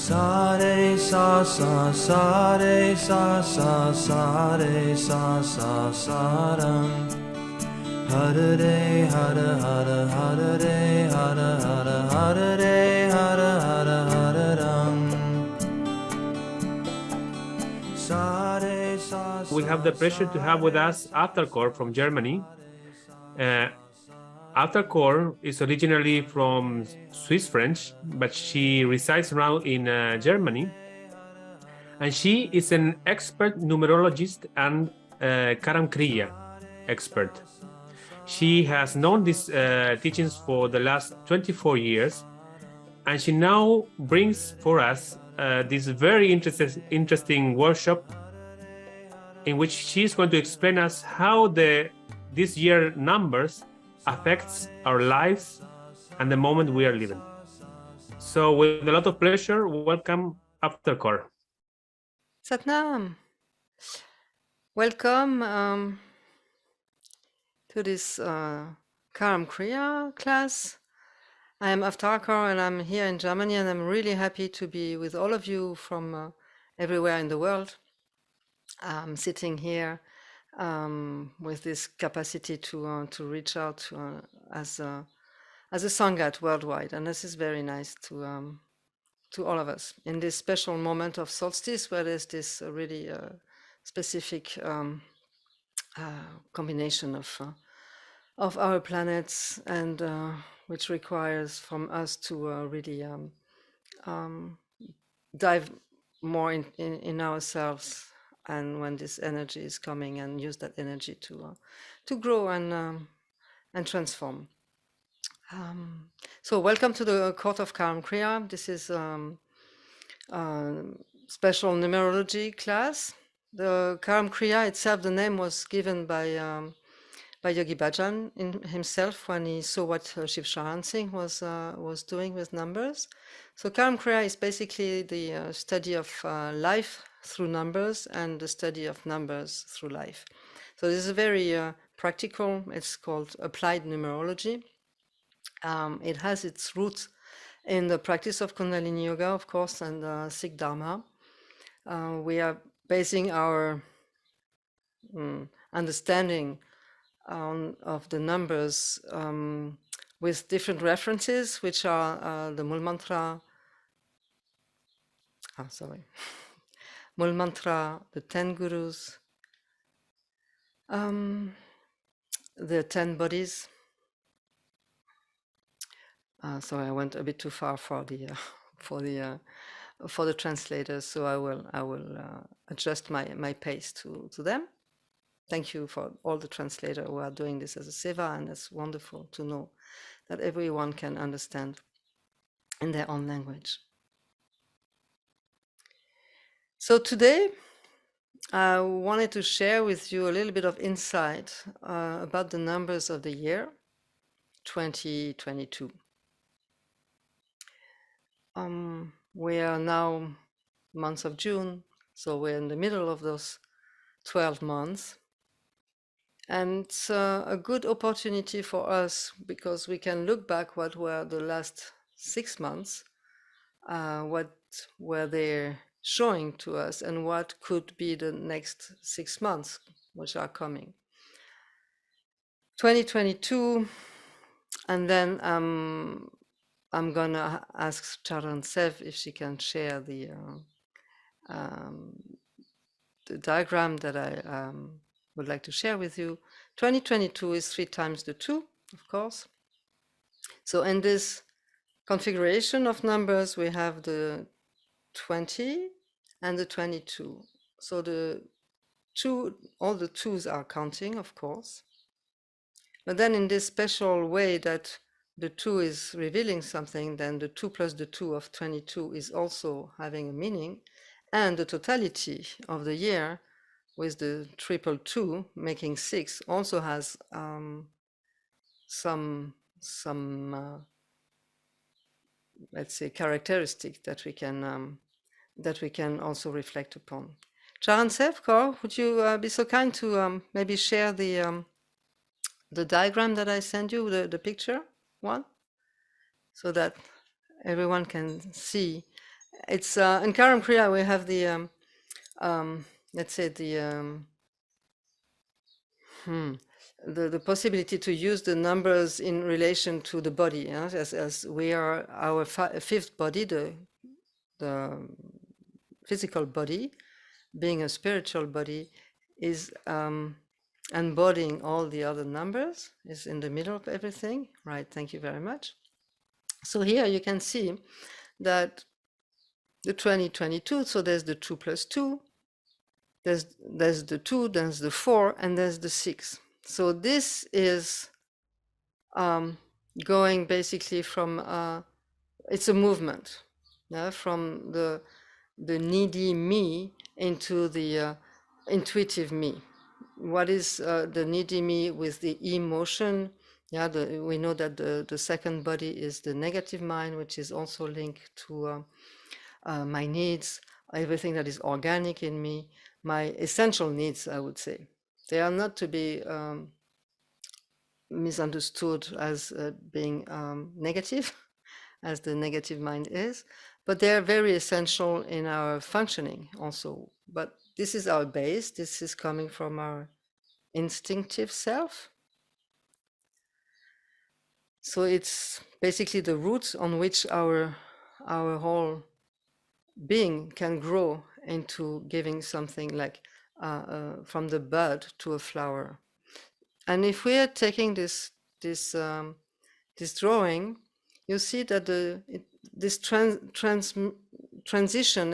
Sa re sa sa sa re sa sa sa re sa sa sa ram. Hare re hare hare hare re hare hare hare re hare hare hare ram. Sa re sa sa. We have the pleasure to have with us Avtar Kaur from Germany. Avtar Kaur is originally from Swiss French, but she resides now in Germany. And she is an expert numerologist and Karam Kriya expert. She has known these teachings for the last 24 years, and she now brings for us this very interesting workshop in which she is going to explain us how this year numbers affects our lives and the moment we are living. So with a lot of pleasure, welcome Avtar Kaur. Satnam, welcome to this Karam Kriya class. I am Avtar Kaur and I'm here in Germany, and I'm really happy to be with all of you from everywhere in the world. I'm sitting here with this capacity to reach out as a Sangat worldwide, and this is very nice to all of us in this special moment of solstice, where there's this really specific combination of our planets, and which requires from us to really dive more in ourselves, and when this energy is coming, and use that energy to grow and transform. So welcome to the Court of Karam Kriya. This is special numerology class. The Karam Kriya itself, the name was given by Yogi Bhajan himself when he saw what Shiv Sharan Singh was doing with numbers. So Karam Kriya is basically the study of life through numbers and the study of numbers through life. So this is very practical. It's called applied numerology. It has its roots in the practice of Kundalini Yoga, of course, and Sikh Dharma. We are basing our understanding of the numbers with different references, which are the Mul Mantra, Mul Mantra, the 10 Gurus, the 10 bodies. Sorry, I went a bit too far for the translators, so I will adjust my pace to them. Thank you for all the translators who are doing this as a seva, and it's wonderful to know that everyone can understand in their own language. So today, I wanted to share with you a little bit of insight about the numbers of the year 2022. We are now month of June, so we're in the middle of those 12 months. And it's a good opportunity for us, because we can look back what were the last 6 months, what were they showing to us, and what could be the next 6 months which are coming. 2022, and then I'm gonna ask Charan Sev if she can share the diagram that I would like to share with you. 2022 is 3 times the 2, of course. So in this configuration of numbers, we have the 20 and the 22. So the 2, all the 2s are counting, of course. But then in this special way that the 2 is revealing something, then the 2 plus the 2 of 22 is also having a meaning, and the totality of the year with the triple 2 making 6 also has some let's say characteristic that we can also reflect upon. Charan Sev Kaur, would you be so kind to maybe share the diagram that I sent you, the picture one, so that everyone can see it's in Karam Kriya we have the let's say the possibility to use the numbers in relation to the body, as we are our fifth body, the physical body, being a spiritual body, is embodying all the other numbers, is in the middle of everything, right? Thank you very much. So here you can see that the 2022, so there's the 2 plus 2, there's the 2, there's the 4, and there's the 6. So this is going basically from it's a movement, from the needy me into the intuitive me. What is the needy me with the emotion? We know that the second body is the negative mind, which is also linked to my needs, everything that is organic in me, my essential needs, I would say. They are not to be misunderstood as being negative, as the negative mind is, but they're very essential in our functioning also. But this is our base. This is coming from our instinctive self. So it's basically the roots on which our whole being can grow into giving something like from the bud to a flower. And if we are taking this drawing, you see that this transition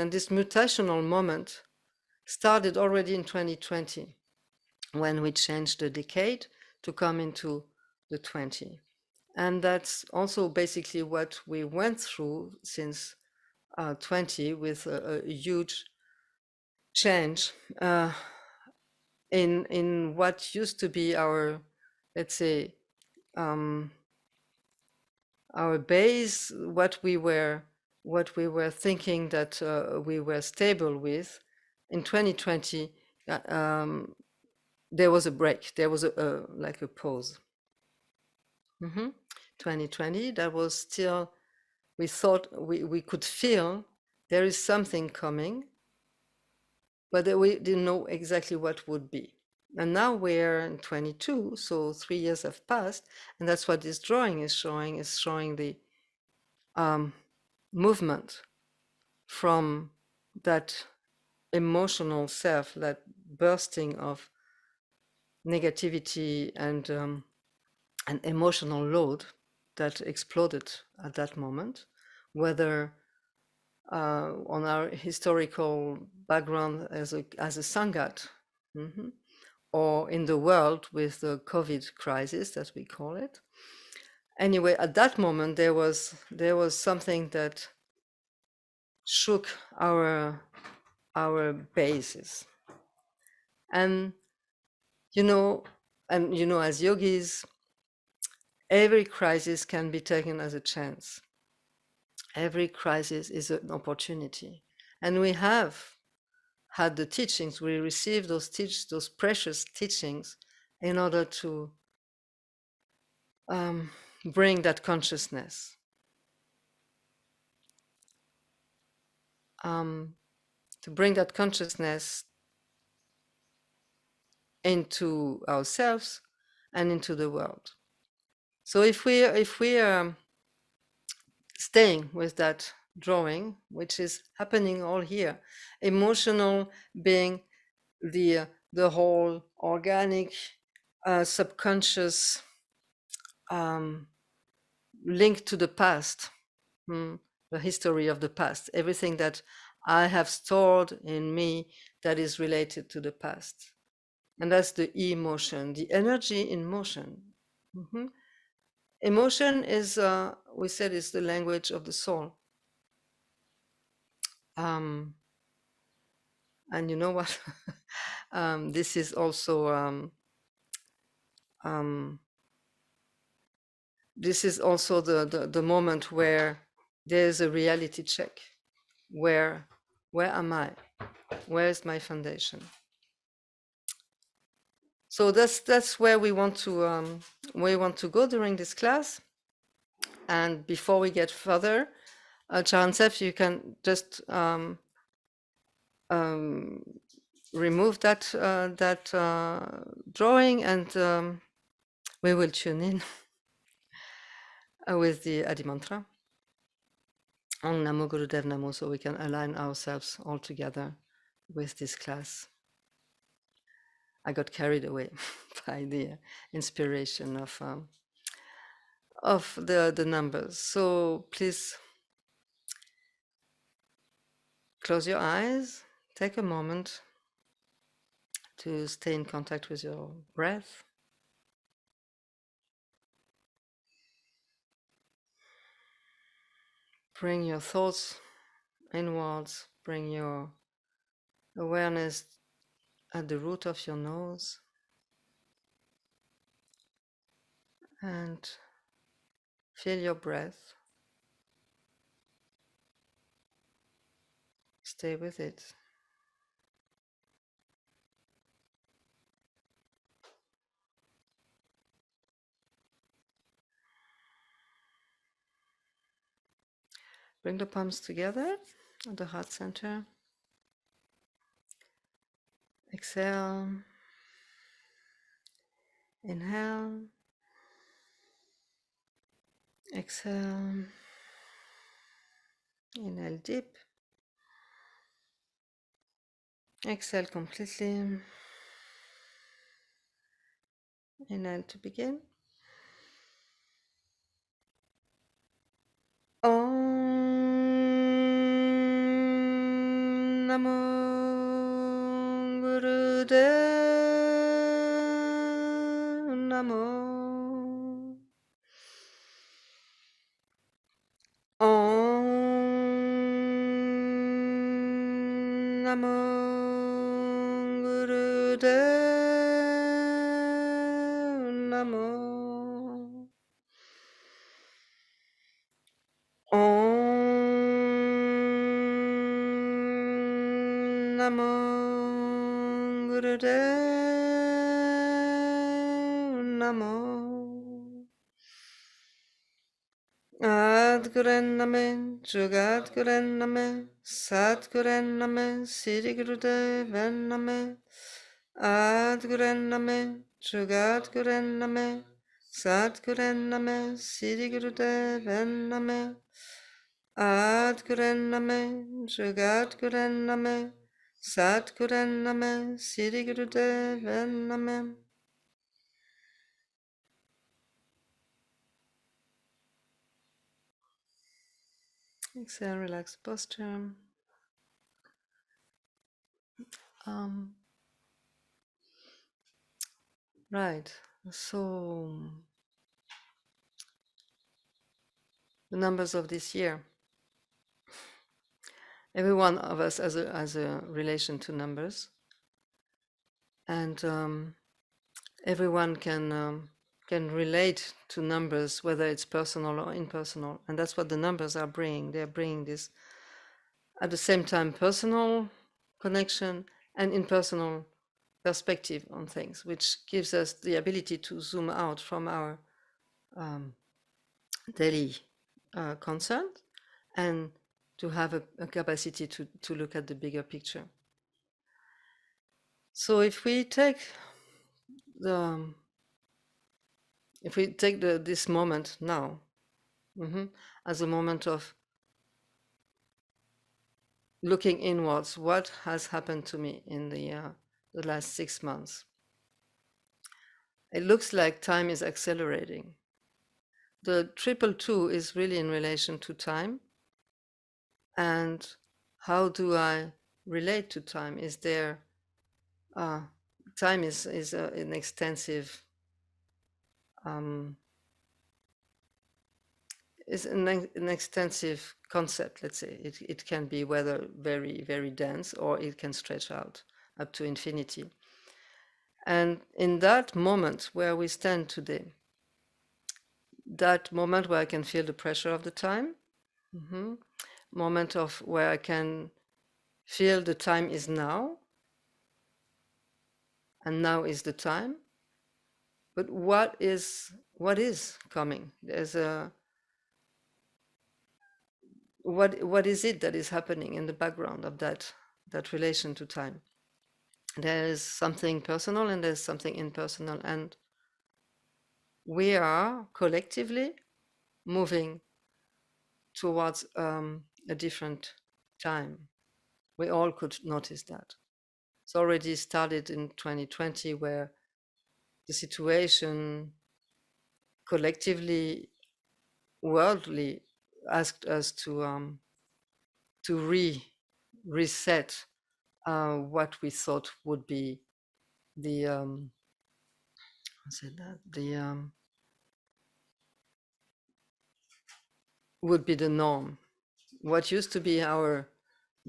and this mutational moment started already in 2020, when we changed the decade to come into the 20. And that's also basically what we went through since 20, with a huge change in what used to be our, let's say, our base, what we were thinking that we were stable with. In 2020, there was a break. There was like a pause. 2020, that was still, we thought we could feel there is something coming, but we didn't know exactly what would be. And now we're in 22, so 3 years have passed, and that's what this drawing is showing the movement from that emotional self, that bursting of negativity and an emotional load that exploded at that moment, whether on our historical background as a Sangat, or in the world with the COVID crisis, as we call it. Anyway, at that moment, there was something that shook our bases. And as yogis, every crisis can be taken as a chance. Every crisis is an opportunity. And we have had the teachings, we received those precious teachings in order to bring that consciousness, into ourselves and into the world. So if we are staying with that drawing, which is happening all here, emotional being the whole organic, subconscious link to the past, the history of the past, everything that I have stored in me that is related to the past. And that's the emotion, the energy in motion. Emotion is, we said, is the language of the soul. And you know what? This is also the moment where there's a reality check. Where am I? Where is my foundation? So that's where we want to go during this class. And before we get further, Charansev, you can just remove that drawing, and we will tune in with the Adi Mantra. Om Namo Gurudev Namo, so we can align ourselves all together with this class. I got carried away by the inspiration of the numbers. So please close your eyes, take a moment to stay in contact with your breath. Bring your thoughts inwards, bring your awareness at the root of your nose, and feel your breath. Stay with it. Bring the palms together at the heart center. Exhale. Inhale. Exhale. Inhale deep. Exhale completely. Inhale to begin. Om Namo Gurudev Namo. Om Namo Gurudev Namo. Om Namo Gurudev Namo. Adgurenname, Jugadgurenname, Satgurenname, Siri Gurudevenname. Adgurenname, Jugadgurenname, Satgurenname, Siri Gurudevenname. Adgurenname, Jugadgurenname, Satgurenname, Siri Gurudevenname. Exhale, relax posture. Right, so the numbers of this year. Every one of us has a relation to numbers, and everyone can relate to numbers, whether it's personal or impersonal, and that's what the numbers are bringing. They're bringing this at the same time personal connection and impersonal perspective on things, which gives us the ability to zoom out from our daily concern and to have a capacity to look at the bigger picture. So if we take this moment now as a moment of looking inwards, what has happened to me in the last 6 months? It looks like time is accelerating. The 222 is really in relation to time. And how do I relate to time? Is there time is an extensive an extensive concept, let's say. It can be whether very, very dense, or it can stretch out up to infinity. And in that moment where we stand today, that moment where I can feel the pressure of the time, moment of where I can feel the time is now, and now is the time. But what is coming? There's what is it that is happening in the background of that relation to time? There is something personal and there's something impersonal, and we are collectively moving towards a different time. We all could notice that. It's already started in 2020, where the situation collectively, worldly, asked us to reset what we thought would be the would be the norm. What used to be our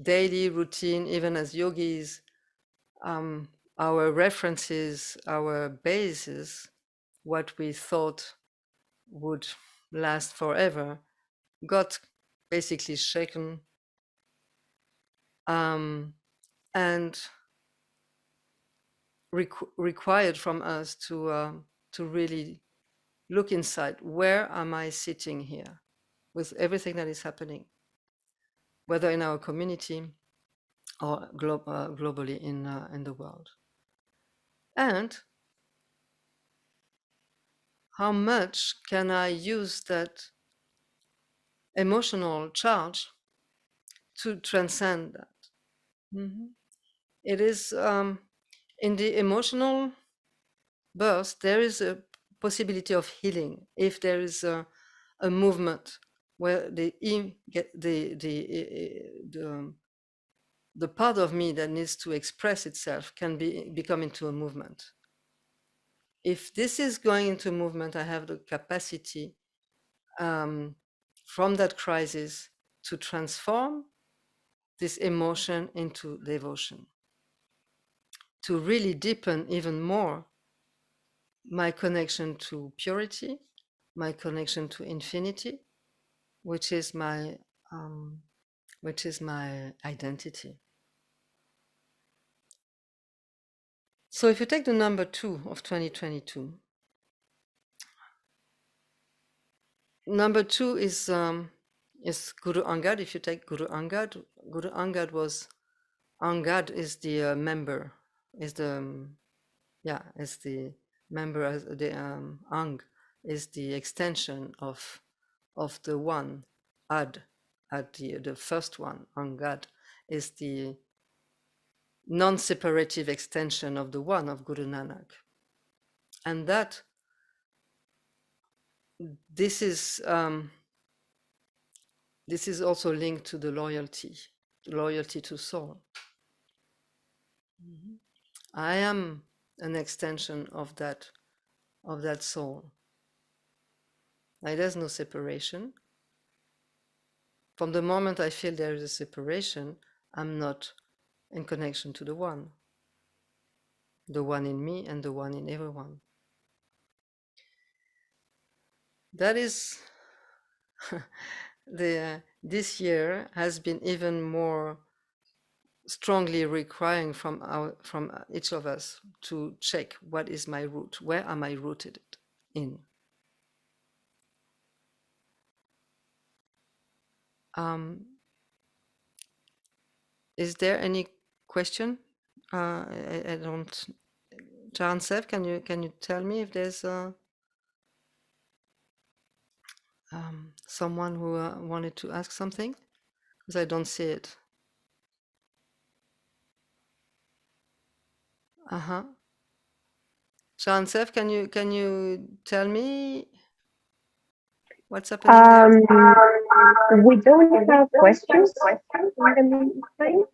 daily routine, even as yogis, our references, our bases, what we thought would last forever, got basically shaken, and required from us to really look inside. Where am I sitting here with everything that is happening, whether in our community or globally in the world? And how much can I use that emotional charge to transcend that? It is in the emotional birth, there is a possibility of healing if there is a movement where the part of me that needs to express itself can become into a movement. If this is going into movement, I have the capacity from that crisis to transform this emotion into devotion, to really deepen even more my connection to purity, my connection to infinity, which is my identity. So if you take the number 2 of 2022, number 2 is Guru Angad. If you take Guru Angad is the member, is the member, as the Ang is the extension of the one. Ad, the first one, Angad, is the non-separative extension of the one of Guru Nanak. And that this is also linked to the loyalty to soul. I am an extension of that soul. Like, there's no separation. From the moment I feel there is a separation, I'm not in connection to the one in me and the one in everyone. That is this year has been even more strongly requiring from each of us to check, what is my root? Where am I rooted in? Is there any question? I don't. Jan Sev, can you tell me if there's someone who wanted to ask something? Because I don't see it. Jan Sev, can you tell me what's happening there? We don't have questions in the meantime.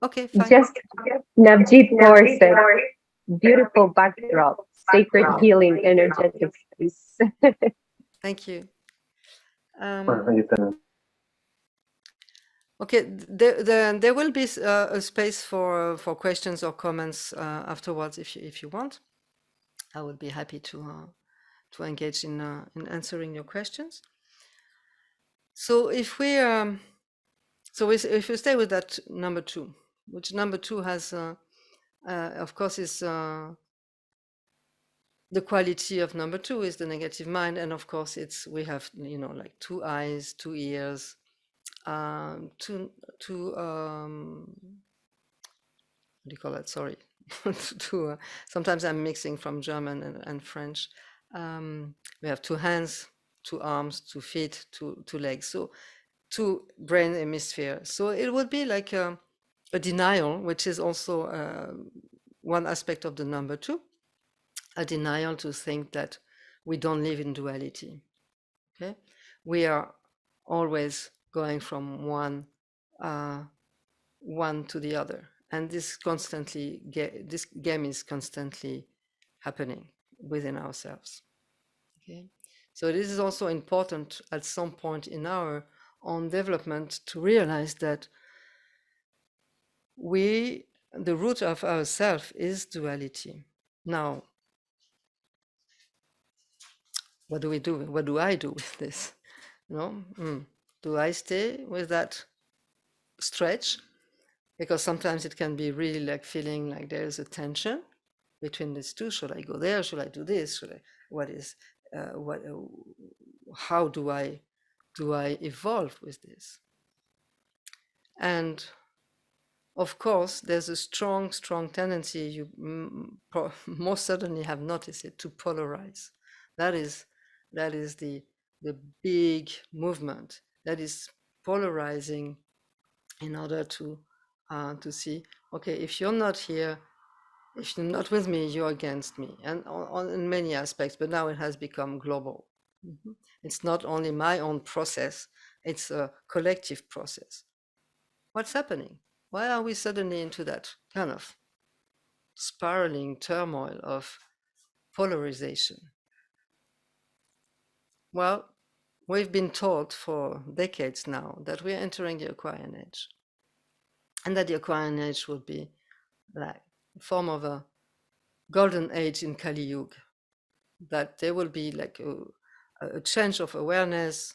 Okay, fine. Just Navjeet Kaur said, beautiful backdrop, sacred healing, energetic space. Thank you. Okay, there will be a space for questions or comments afterwards if you want. I would be happy to engage in answering your questions. So if we if we stay with that number 2, which number 2 has of course is the quality of number 2 is the negative mind, and of course we have, like 2 eyes, 2 ears, two what do you call that? Sorry, sometimes I'm mixing from German and French. We have 2 hands, 2 arms, 2 feet, 2 legs, so 2 brain hemispheres. So it would be like a denial, which is also one aspect of the number 2, a denial to think that we don't live in duality. Okay, we are always going from one to the other, and this game is constantly happening within ourselves. Okay, so this is also important at some point in our own development to realize that the root of ourself is duality. Now, what do we do? What do I do with this? Do I stay with that stretch? Because sometimes it can be really like feeling like there is a tension between these two. Should I go there? Should I do this? How do I evolve with this? And of course, there's a strong tendency, you most certainly have noticed it, to polarize. That is the big movement that is polarizing in order to see, okay, if you're not here, if you're not with me, you're against me, and in many aspects. But now it has become global. It's not only my own process, it's a collective process. What's happening? Why are we suddenly into that kind of spiraling turmoil of polarization? Well, we've been taught for decades now that we're entering the Aquarian age, and that the Aquarian age would be like a form of a golden age in Kali Yuga, that there will be like a change of awareness.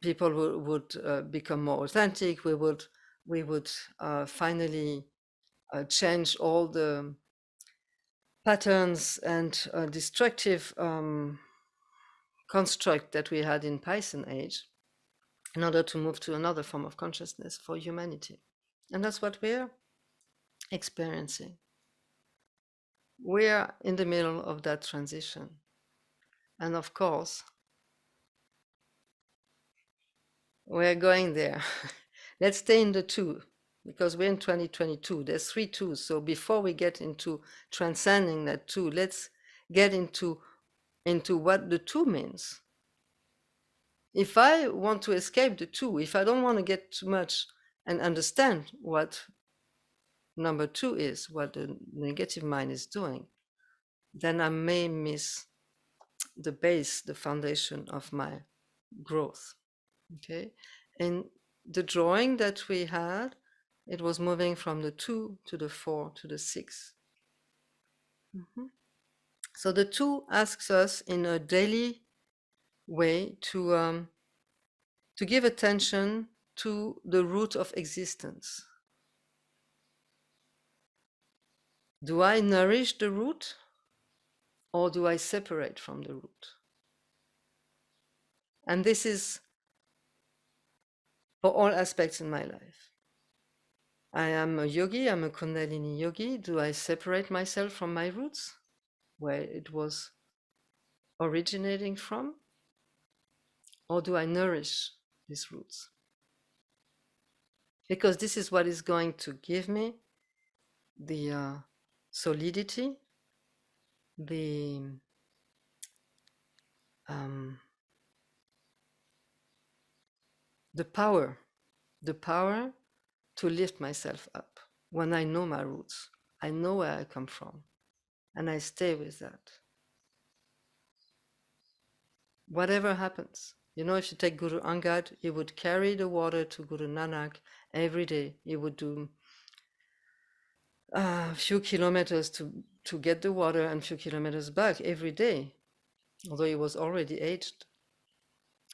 People would become more authentic. We would finally change all the patterns and destructive construct that we had in Piscean age, in order to move to another form of consciousness for humanity. And that's what we're experiencing. We are in the middle of that transition. And of course, we're going there. Let's stay in the 2, because we're in 2022. There's 3 2s. So before we get into transcending that 2, let's get into what the 2 means. If I want to escape the 2, if I don't want to get too much and understand what number 2 is, what the negative mind is doing, then I may miss the base, the foundation of my growth. Okay, and the drawing that we had, it was moving from the 2 to the 4 to the 6. So the 2 asks us in a daily way to give attention to the root of existence. Do I nourish the root, or do I separate from the root? And this is for all aspects in my life. I am a yogi, I'm a Kundalini yogi. Do I separate myself from my roots, where it was originating from? Or do I nourish these roots? Because this is what is going to give me the solidity, the power to lift myself up. When I know my roots, I know where I come from, and I stay with that. Whatever happens, if you take Guru Angad, he would carry the water to Guru Nanak every day. He would do a few kilometers to get the water, and a few kilometers back every day, although he was already aged.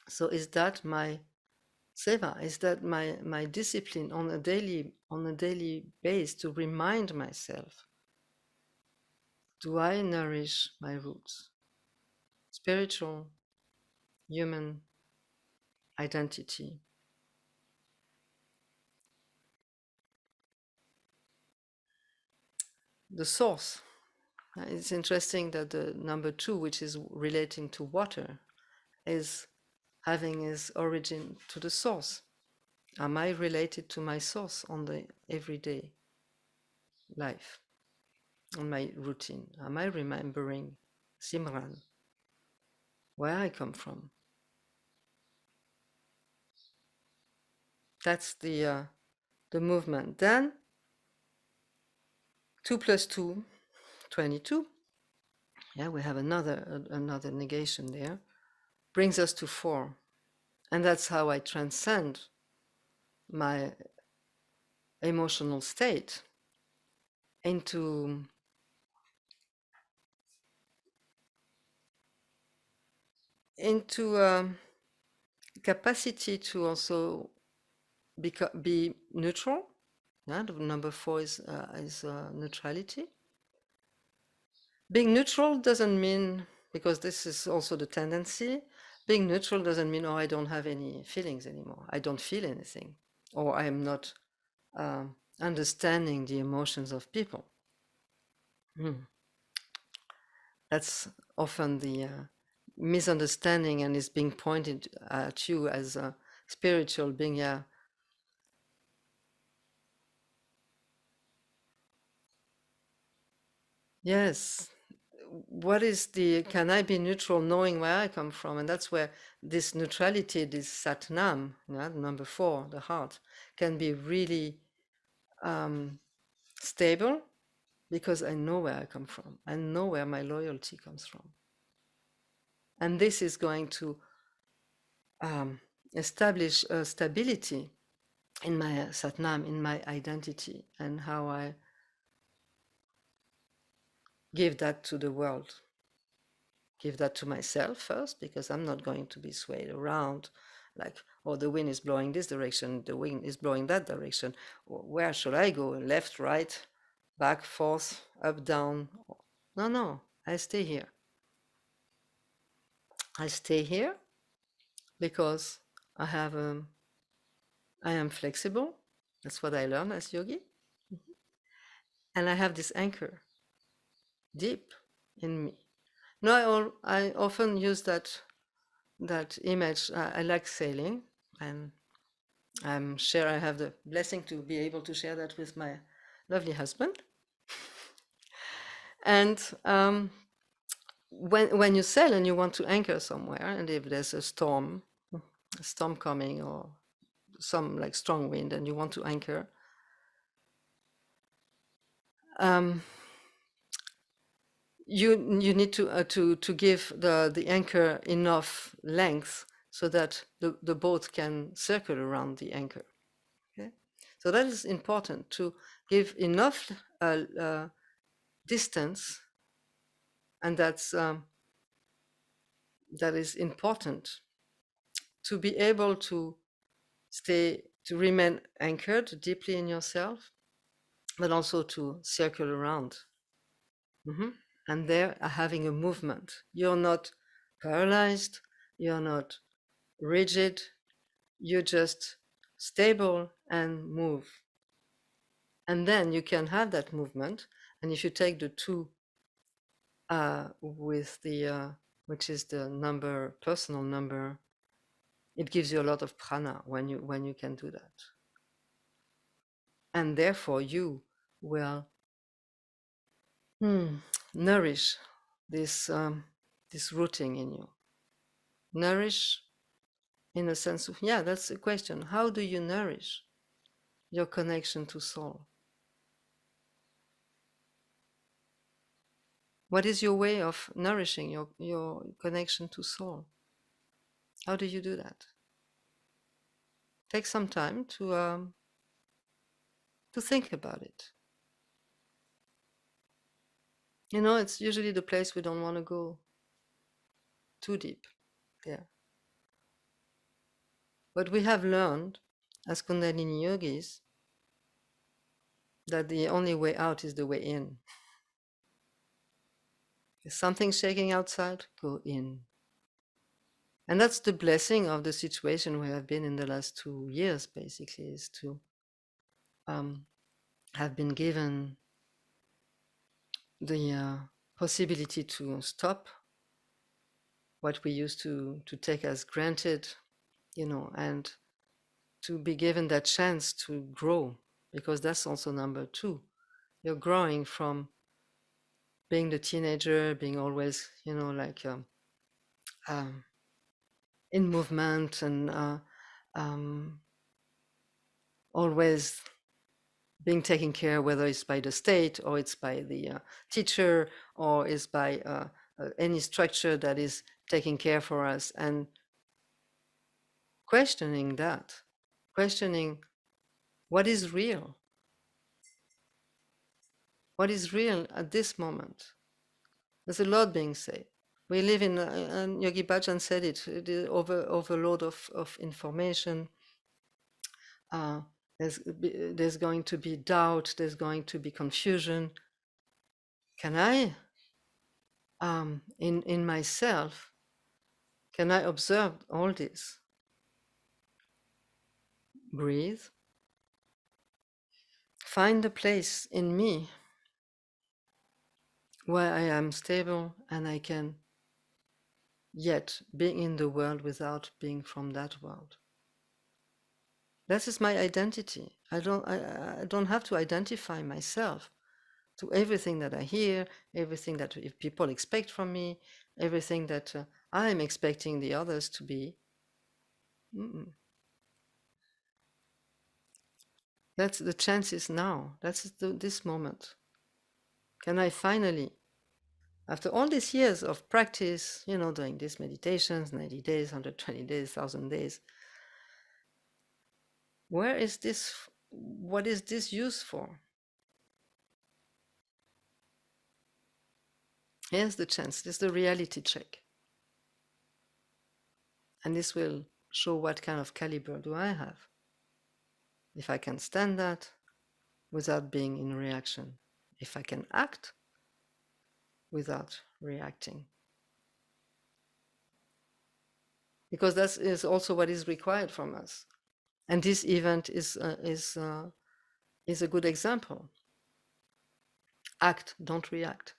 So is that my seva? Is that my discipline on a daily basis, to remind myself do I nourish my roots? Spiritual, human identity. The source. It's interesting that the number 2, which is relating to water, is having its origin to the source. Am I related to my source on the everyday life, on my routine? Am I remembering Simran, where I come from? That's the movement. Then 2 plus 2, 22. Yeah, we have another negation there. Brings us to 4. And that's how I transcend my emotional state into capacity to also be neutral. Yeah, the number 4 is neutrality. Being neutral doesn't mean, because this is also the tendency, being neutral doesn't mean, oh, I don't have any feelings anymore. I don't feel anything, or I am not understanding the emotions of people. That's often the misunderstanding, and is being pointed at you as a spiritual being. Yeah, yes. What is can I be neutral knowing where I come from? And that's where this neutrality, this satnam, number 4, the heart, can be really stable, because I know where I come from. I know where my loyalty comes from. And this is going to establish a stability in my satnam, in my identity, and how I give that to the world. Give that to myself first, because I'm not going to be swayed around like, oh, the wind is blowing this direction, the wind is blowing that direction. Where should I go? Left, right, back, forth, up, down? No, I stay here. I stay here because I am flexible. That's what I learned as yogi. And I have this anchor deep in me. Now I often use that image. I like sailing, and I have the blessing to be able to share that with my lovely husband. And when you sail and you want to anchor somewhere, and if there's a storm coming, or some like strong wind, and you want to anchor, you need to give the anchor enough length so that the boat can circle around the anchor. Okay, so that is important, to give enough distance, and that is important to be able to remain anchored deeply in yourself, but also to circle around. And there are having a movement. You're not paralyzed, you're not rigid, you're just stable and move. And then you can have that movement. And if you take the 2 with the which is the number, personal number, it gives you a lot of prana when you can do that. And therefore you will nourish this rooting in you. Nourish in a sense of, that's the question. How do you nourish your connection to soul? What is your way of nourishing your connection to soul? How do you do that? Take some time to think about it. It's usually the place we don't want to go too deep. Yeah. But we have learned as Kundalini yogis that the only way out is the way in. There's something shaking outside, go in. And that's the blessing of the situation we have been in the last 2 years, basically, is to have been given the possibility to stop what we used to take as granted, and to be given that chance to grow, because that's also number 2. You're growing from being the teenager, being always, in movement and always being taken care, whether it's by the state or it's by the teacher or it's by any structure that is taking care for us, and questioning that, questioning what is real at this moment. There's a lot being said. We live in, and Yogi Bhajan said it, the overload of information. There's going to be doubt, there's going to be confusion. Can I, in myself, can I observe all this? Breathe. Find a place in me where I am stable and I can yet be in the world without being from that world. That is my identity. I don't have to identify myself to everything that I hear, everything that if people expect from me, everything that I'm expecting the others to be. That's the chances now. That's this moment. Can I finally, after all these years of practice, doing these meditations, 90 days, 120 days, 1,000 days, where is this, what is this used for? Here's the chance, this is the reality check. And this will show what kind of caliber do I have. If I can stand that without being in reaction. If I can act without reacting. Because that is also what is required from us. And this event is a good example. Act, don't react.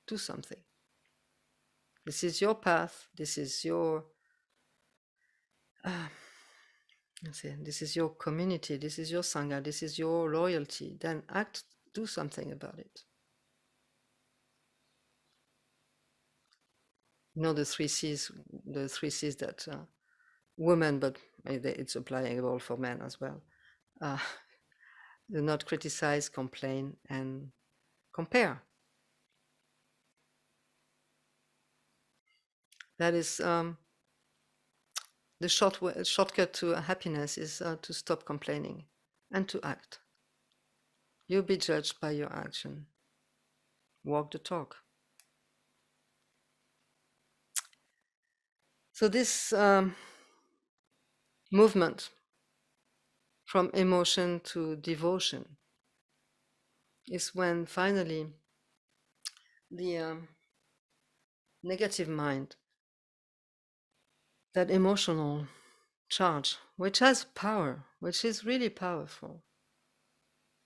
Do something. This is your path. This is your this is your community. This is your sangha. This is your loyalty. Then act. Do something about it. The 3 C's. The 3 C's that women, but it's applicable for men as well. Do not criticize, complain, and compare. That is the shortcut to happiness is to stop complaining and to act. You'll be judged by your action. Walk the talk. So this movement from emotion to devotion is when finally the negative mind, that emotional charge, which has power, which is really powerful,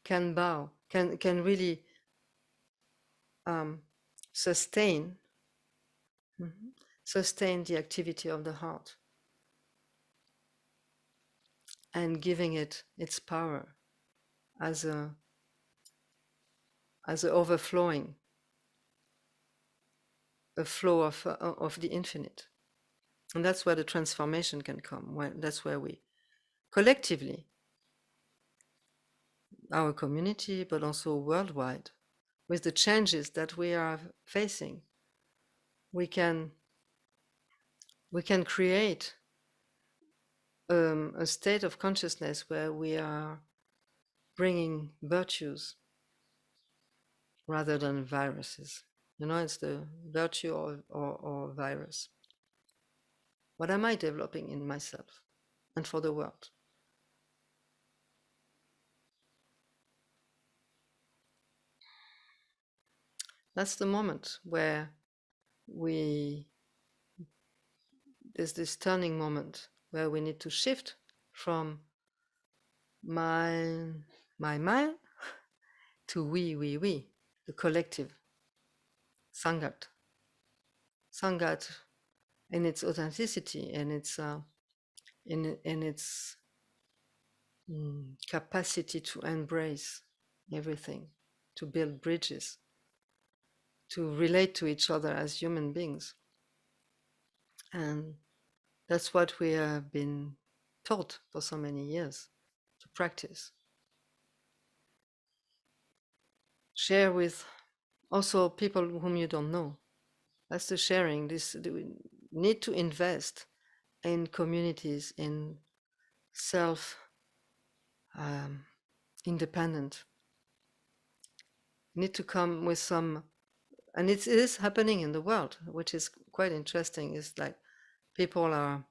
can bow, can really sustain the activity of the heart, and giving it its power as a overflowing, a flow of the infinite. And that's where the transformation can come. That's where we collectively, our community, but also worldwide, with the changes that we are facing, we can create a state of consciousness where we are bringing virtues rather than viruses. It's the virtue or virus. What am I developing in myself and for the world? That's the moment where there's this turning moment where we need to shift from my to we, the collective, Sangat in its authenticity and its in its capacity to embrace everything, to build bridges, to relate to each other as human beings. And that's what we have been taught for so many years to practice. Share with also people whom you don't know. That's the sharing. We need to invest in communities, in self independent. Need to come with some, and it is happening in the world, which is quite interesting. Is like people are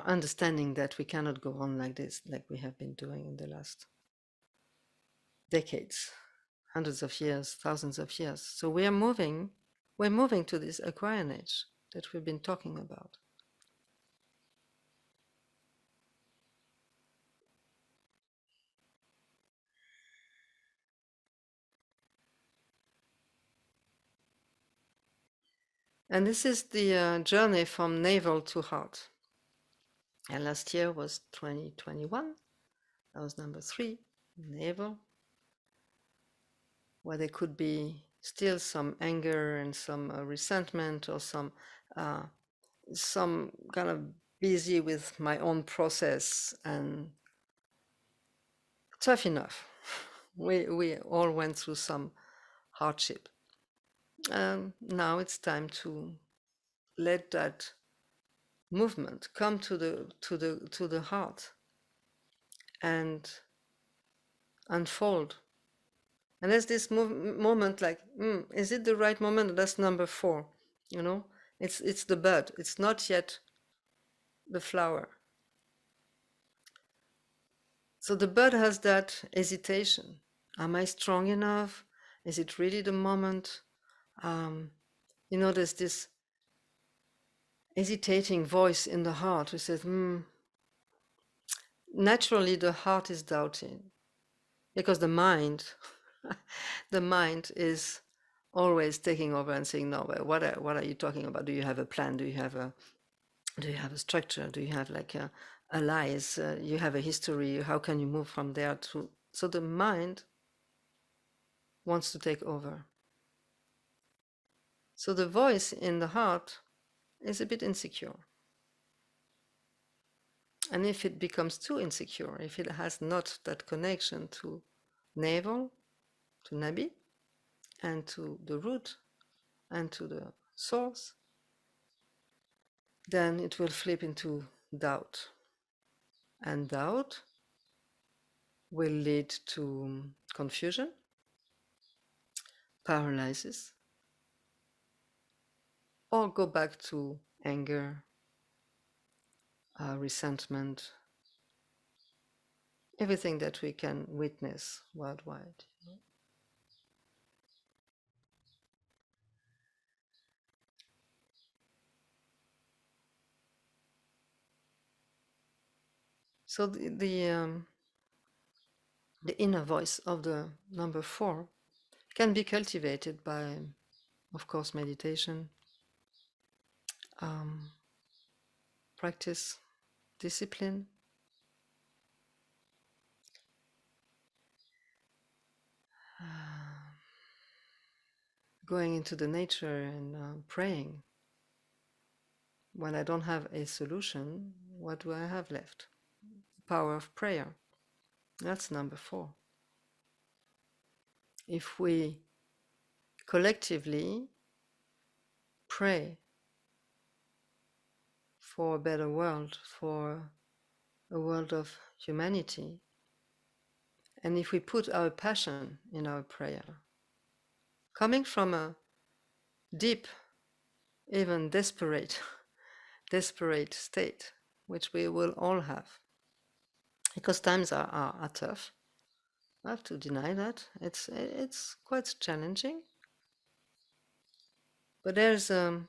understanding that we cannot go on like this, like we have been doing in the last decades, hundreds of years, thousands of years. So we're moving to this Aquarian age that we've been talking about. And this is the journey from navel to heart. And last year was 2021. That was number 3, navel, where there could be still some anger and some resentment or some kind of busy with my own process and tough enough. We all went through some hardship. Now it's time to let that movement come to the heart and unfold. And there's this moment like, is it the right moment? That's number 4. You know, it's the bud. It's not yet the flower. So the bud has that hesitation. Am I strong enough? Is it really the moment? You know, there's this hesitating voice in the heart who says, naturally the heart is doubting because the mind is always taking over and saying, no, well, what are you talking about? Do you have a plan? Do you have a structure? Do you have like allies? You have a history? How can you move from there to? So the mind wants to take over. So the voice in the heart is a bit insecure. And if it becomes too insecure, if it has not that connection to navel, to nabi, and to the root, and to the source, then it will flip into doubt. And doubt will lead to confusion, paralysis, or go back to anger, resentment, everything that we can witness worldwide. So the inner voice of the number 4 can be cultivated by, of course, meditation, practice, discipline, going into the nature and praying. When I don't have a solution, what do I have left? The power of prayer. That's number 4. If we collectively pray for a better world, for a world of humanity, and if we put our passion in our prayer, coming from a deep, even desperate state, which we will all have, because times are tough. I have to deny that. It's quite challenging. But there's a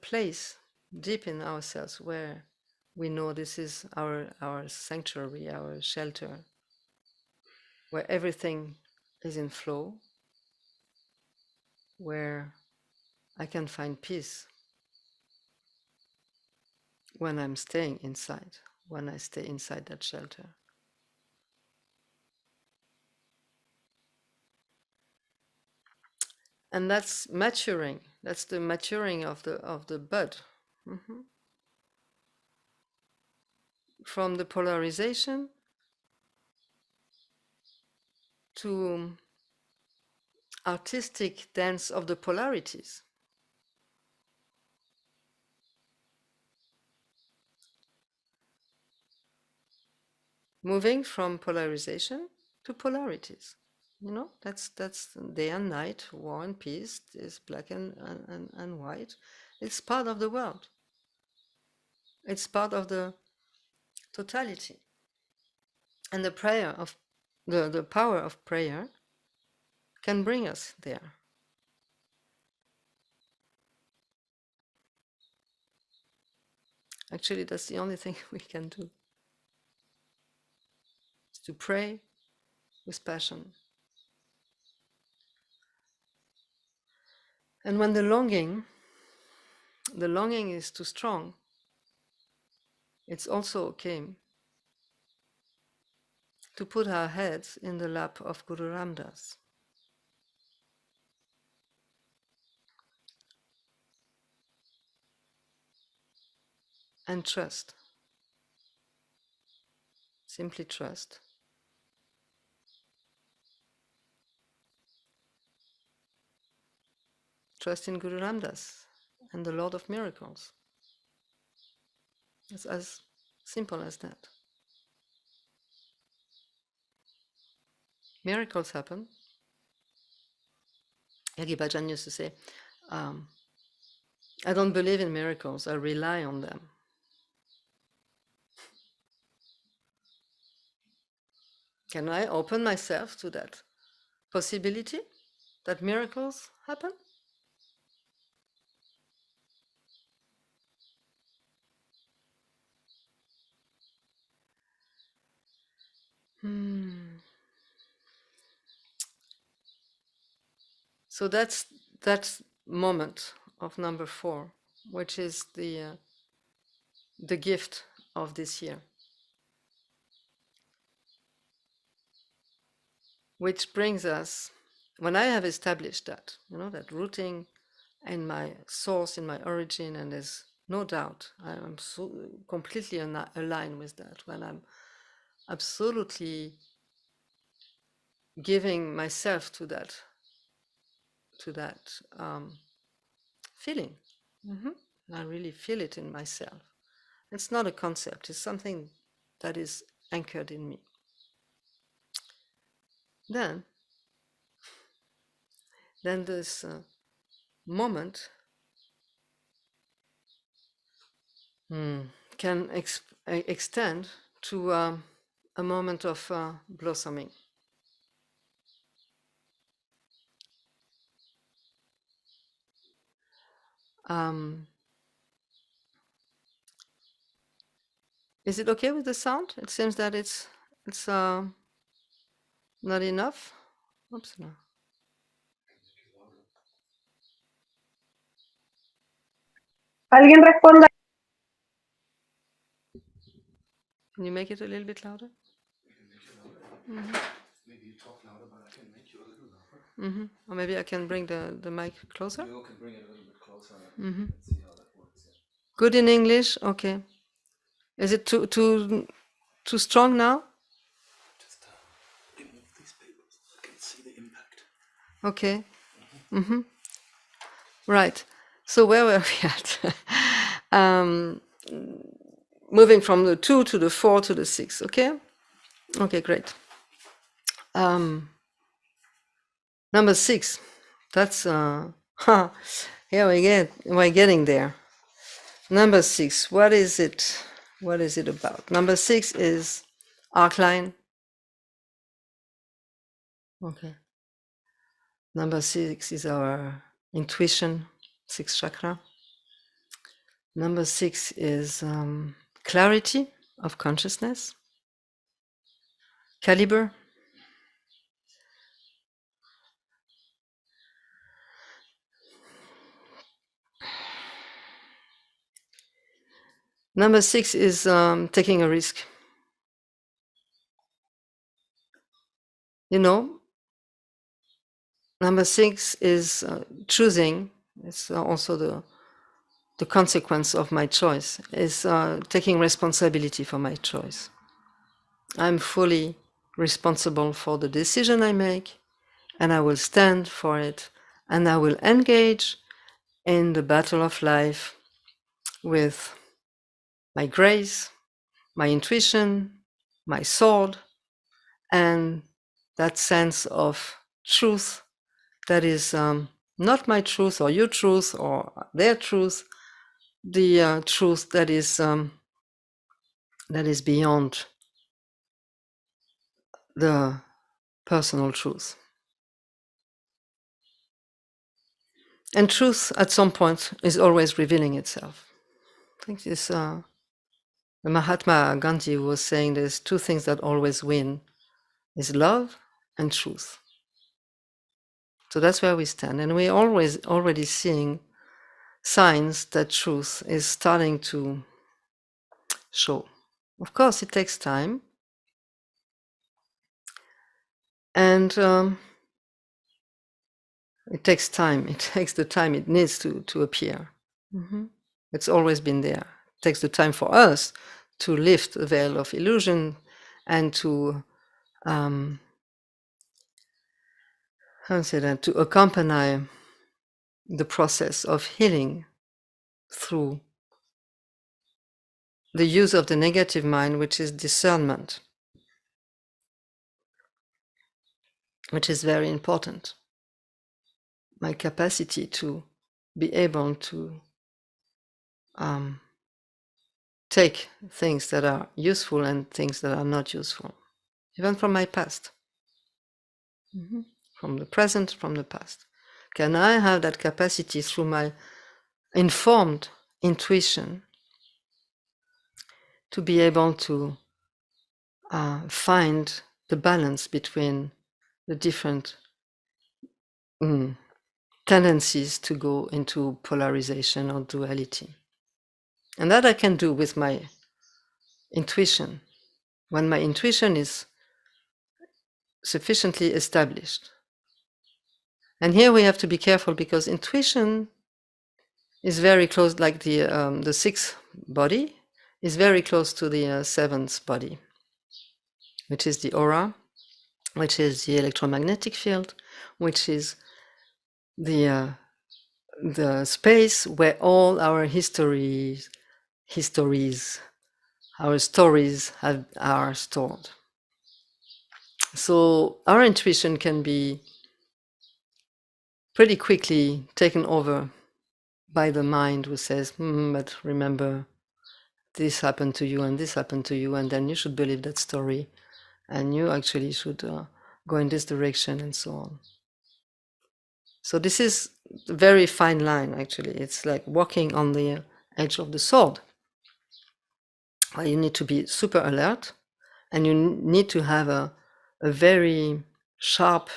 place deep in ourselves where we know this is our sanctuary, our shelter, where everything is in flow, where I can find peace when I'm staying inside, when I stay inside that shelter. And that's maturing. That's the maturing of the bud. From the polarization to artistic dance of the polarities. Moving from polarization to polarities. You know, that's day and night, war and peace, is black and white. It's part of the world. It's part of the totality. And the prayer of the power of prayer can bring us there. Actually, that's the only thing we can do. Is to pray with passion. And when the longing is too strong, it's also okay to put our heads in the lap of Guru Ram Das. And trust. Simply trust. Trust in Guru Ram Das and the Lord of Miracles. It's as simple as that. Miracles happen. Yogi Bhajan used to say, I don't believe in miracles, I rely on them. Can I open myself to that possibility that miracles happen? So that's that moment of number 4, which is the gift of this year, which brings us, when I have established that, that rooting in my source, in my origin, and there's no doubt, I am so completely aligned with that, when I'm absolutely giving myself to that feeling. I really feel it in myself. It's not a concept, it's something that is anchored in me. Then this moment can extend to a moment of blossoming. Is it okay with the sound? It seems that it's not enough. Oops, no. ¿Alguien responda? Can you make it a little bit louder? Maybe you talk louder, but I can make you a little louder. Or maybe I can bring the mic closer. You can bring it a little bit closer. Let's see how that works. Yeah. Good in English? Okay. Is it too strong now? Just remove these papers. I can see the impact. Okay. Right. So where were we at? Moving from the 2 to the 4 to the 6. Okay. Okay. Great. Number 6. That's here we're getting there. Number 6. What is it? What is it about? Number 6 is arc line. Okay. Number 6 is our intuition, 6th chakra. Number 6 is clarity of consciousness, caliber. Number 6 is taking a risk. You know, number 6 is choosing. It's also the consequence of my choice, is taking responsibility for my choice. I'm fully responsible for the decision I make, and I will stand for it, and I will engage in the battle of life with my grace, my intuition, my sword, and that sense of truth that is not my truth or your truth or their truth, the truth that is beyond the personal truth. And truth at some point is always revealing itself. I think this the Mahatma Gandhi was saying there's two things that always win, is love and truth. So that's where we stand, and we're always already seeing signs that truth is starting to show. Of course, it takes time, and it takes time. It takes the time it needs to appear. It's always been there. It takes the time for us to lift the veil of illusion and to to accompany the process of healing through the use of the negative mind, which is discernment, which is very important. My capacity to be able to take things that are useful and things that are not useful, even from my past, from the present, from the past. Can I have that capacity through my informed intuition to be able to find the balance between the different tendencies to go into polarization or duality? And that I can do with my intuition. When my intuition is sufficiently established. And here we have to be careful because intuition is very close, like the sixth body is very close to the seventh body, which is the aura, which is the electromagnetic field, which is the space where all our histories, our stories are stored. So our intuition can be pretty quickly taken over by the mind who says, but remember, this happened to you and this happened to you, and then you should believe that story, and you actually should go in this direction, and so on. So this is a very fine line, actually. It's like walking on the edge of the sword. You need to be super alert, and you need to have a very sharp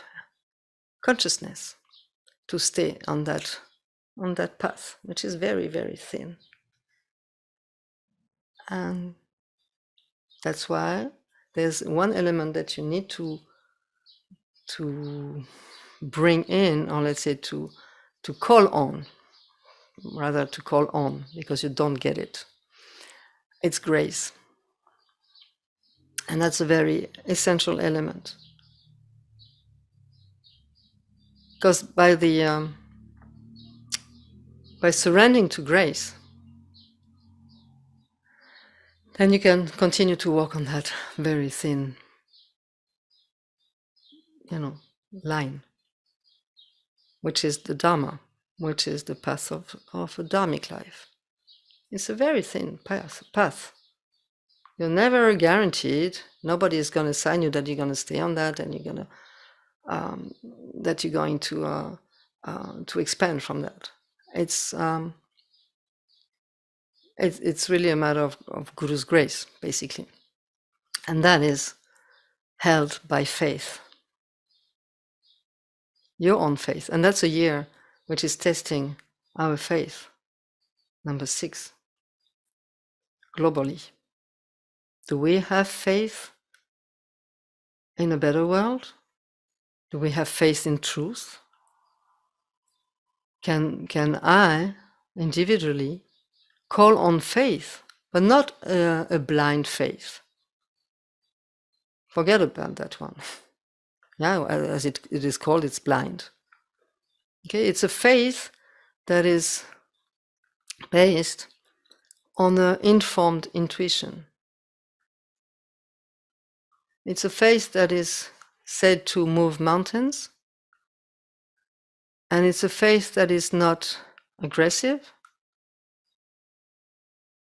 consciousness to stay on that path, which is very, very thin. And that's why there's one element that you need to bring in, or let's say to call on, rather to call on, because you don't get it. It's grace. And that's a very essential element. Because by surrendering to grace, then you can continue to walk on that very thin, line, which is the Dharma, which is the path of a Dharmic life. It's a very thin path. You're never guaranteed. Nobody is going to sign you that you're going to stay on that and you're going to that you're going to expand from that. It's really a matter of Guru's grace, basically, and that is held by faith, your own faith, and that's a year which is testing our faith. Number 6, globally. Do we have faith in a better world? Do we have faith in truth? Can I individually call on faith, but not a blind faith? Forget about that one. Yeah, as it is called, it's blind. Okay, it's a faith that is based on an informed intuition. It's a faith that is said to move mountains, and it's a faith that is not aggressive,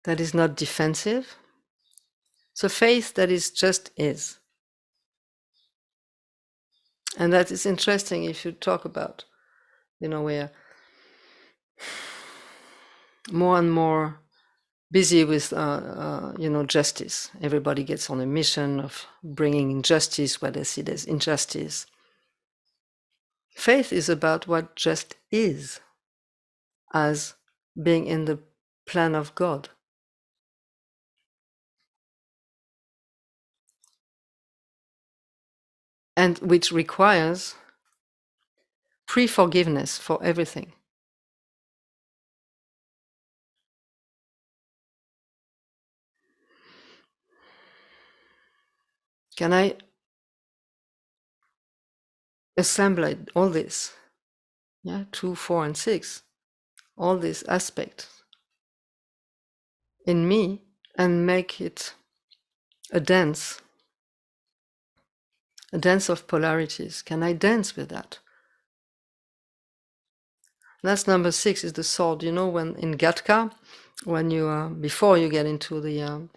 that is not defensive. It's a faith that is just is. And that is interesting if you talk about, we're more and more busy with, justice. Everybody gets on a mission of bringing injustice where they see there's injustice. Faith is about what just is, as being in the plan of God. And which requires pre-forgiveness for everything. Can I assemble all this? 2, 4, and 6, all these aspects in me and make it a dance of polarities. Can I dance with that? That's number 6, is the sword. When in Gatka, when you before you get into the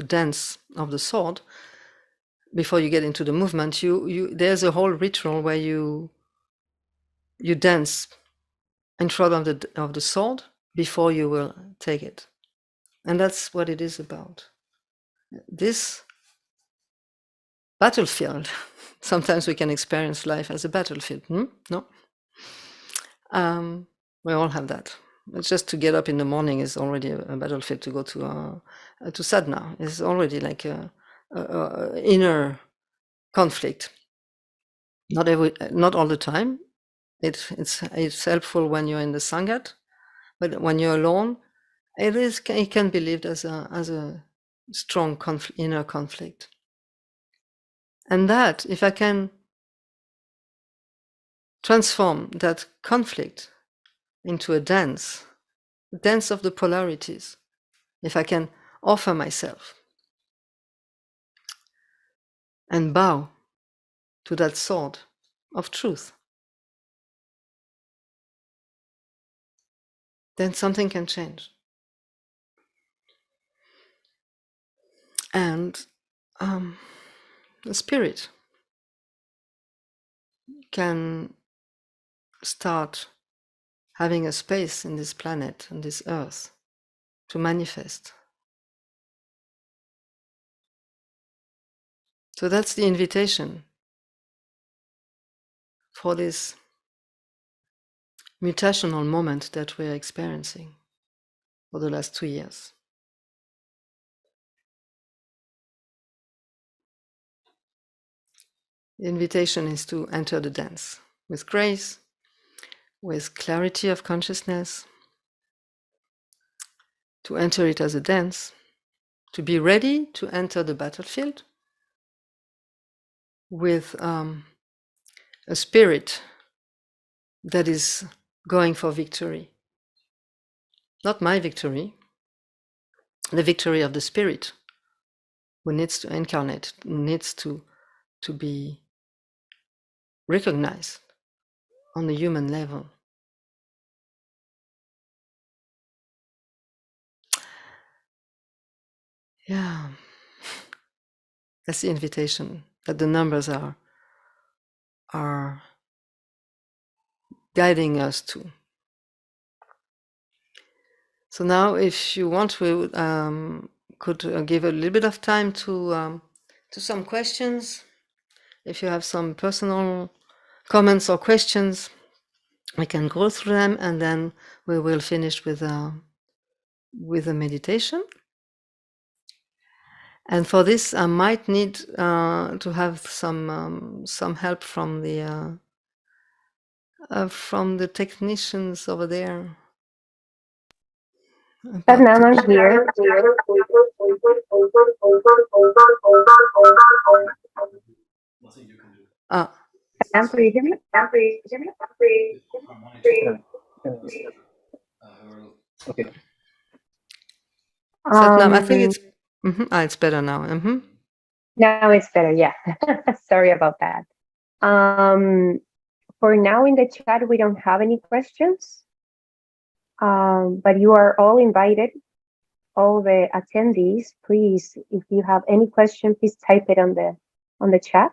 dance of the sword, before you get into the movement, there's a whole ritual where you dance in front of the sword before you will take it, and that's what it is about. This battlefield. Sometimes we can experience life as a battlefield. No. We all have that. It's just to get up in the morning is already a battlefield. To go to sadhana is already like a inner conflict. Not all the time. It's helpful when you're in the sangat, but when you're alone, it can be lived as a strong inner conflict. And that, if I can transform that conflict into a dance of the polarities, if I can offer myself and bow to that sword of truth, then something can change. And the spirit can start having a space in this planet and this earth to manifest. So that's the invitation for this mutational moment that we're experiencing for the last 2 years. The invitation is to enter the dance with grace, with clarity of consciousness, to enter it as a dance, to be ready to enter the battlefield with a spirit that is going for victory. Not my victory, the victory of the spirit, who needs to incarnate, needs to be recognized on the human level. Yeah, that's the invitation that the numbers are guiding us to. So now, if you want, we could give a little bit of time to some questions. If you have some personal comments or questions, we can go through them, and then we will finish with a meditation. And for this, I might need to have some help from the technicians over there. But now I'm here. Can you hear me? Okay. Satnam, I think it's better now. Now it's better, yeah. Sorry about that. For now in the chat, we don't have any questions, but you are all invited, all the attendees. Please, if you have any question, please type it on the chat.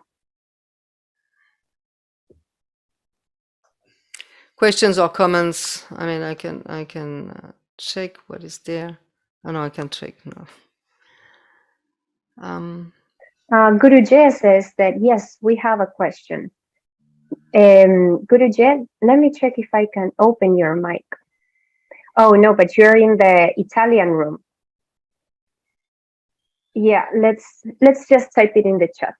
Questions or comments? I mean, I can check what is there. Oh no, I can check now. Guruji says that yes, we have a question. Guruji, let me check if I can open your mic. Oh no, but you're in the Italian room. Yeah, let's just type it in the chat.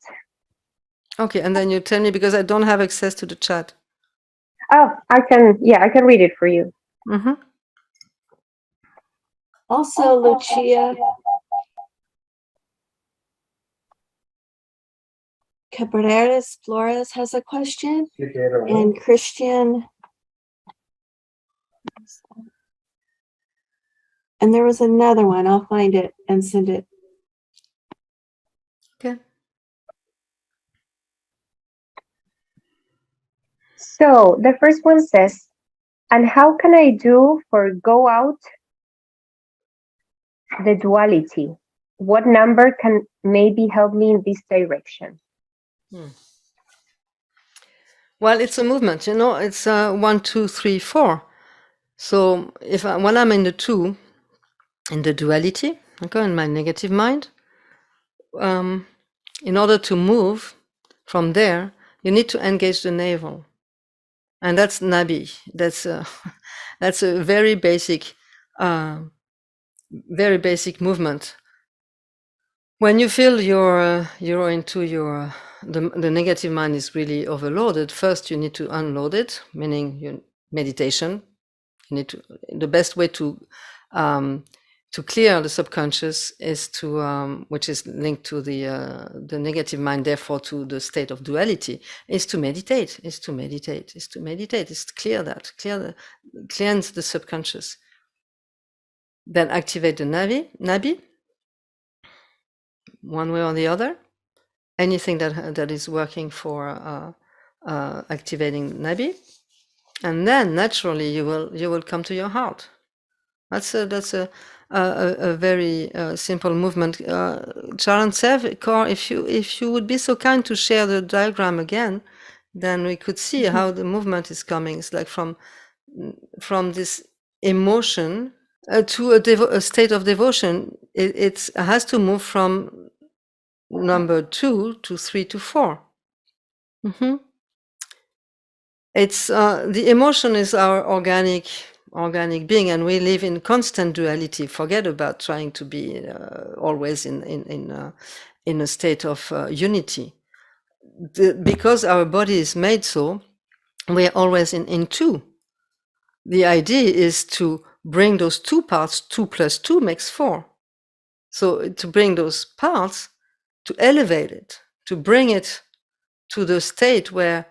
Okay, and then you tell me, because I don't have access to the chat. Oh, I can read it for you. Also, Lucia Cabreras Flores has a question, and Christian, and there was another one. I'll find it and send it. Okay. So the first one says, and how can I do for go out the duality? What number can maybe help me in this direction? Well, it's a movement, it's 1, 2, 3, 4. So when I'm in the 2, in the duality, okay, in my negative mind, in order to move from there, you need to engage the navel, and that's Nabi. That's a very basic movement. When you feel you're into the negative mind is really overloaded, first you need to unload it, meaning your meditation. You need to, the best way to clear the subconscious is to, which is linked to the negative mind, therefore to the state of duality, is to meditate, is to clear that, cleanse the subconscious. Then activate the Nabi, one way or the other. Anything that is working for activating Nabi, and then naturally you will come to your heart. That's a very simple movement. Charan Kaur, if you would be so kind to share the diagram again, then we could see how the movement is coming. It's like from this emotion to a state of devotion. It has to move from number 2 to 3 to 4. It's the emotion is our organic being, and we live in constant duality. Forget about trying to be always in a state of unity. Because our body is made so, we're always in 2. The idea is to bring those 2 parts. 2 plus 2 makes 4. So to bring those parts, to elevate it, to bring it to the state where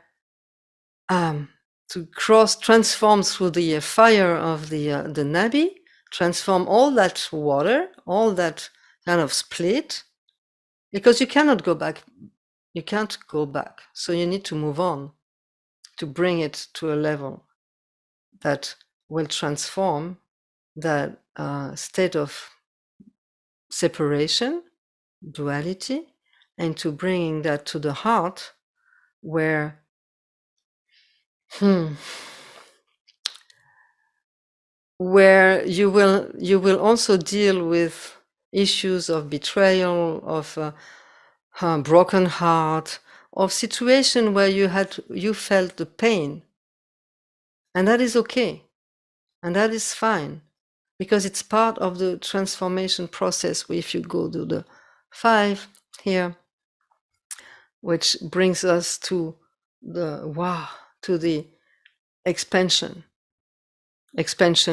to transform through the fire of the Nabi, transform all that water, all that kind of split, because you cannot go back. You can't go back. So you need to move on to bring it to a level that will transform that state of separation, duality, into bringing that to the heart, where where you will also deal with issues of betrayal, of broken heart, of situation where you felt the pain, and that is okay, and that is fine, because it's part of the transformation process. If you go to the 5 here, which brings us to the expansion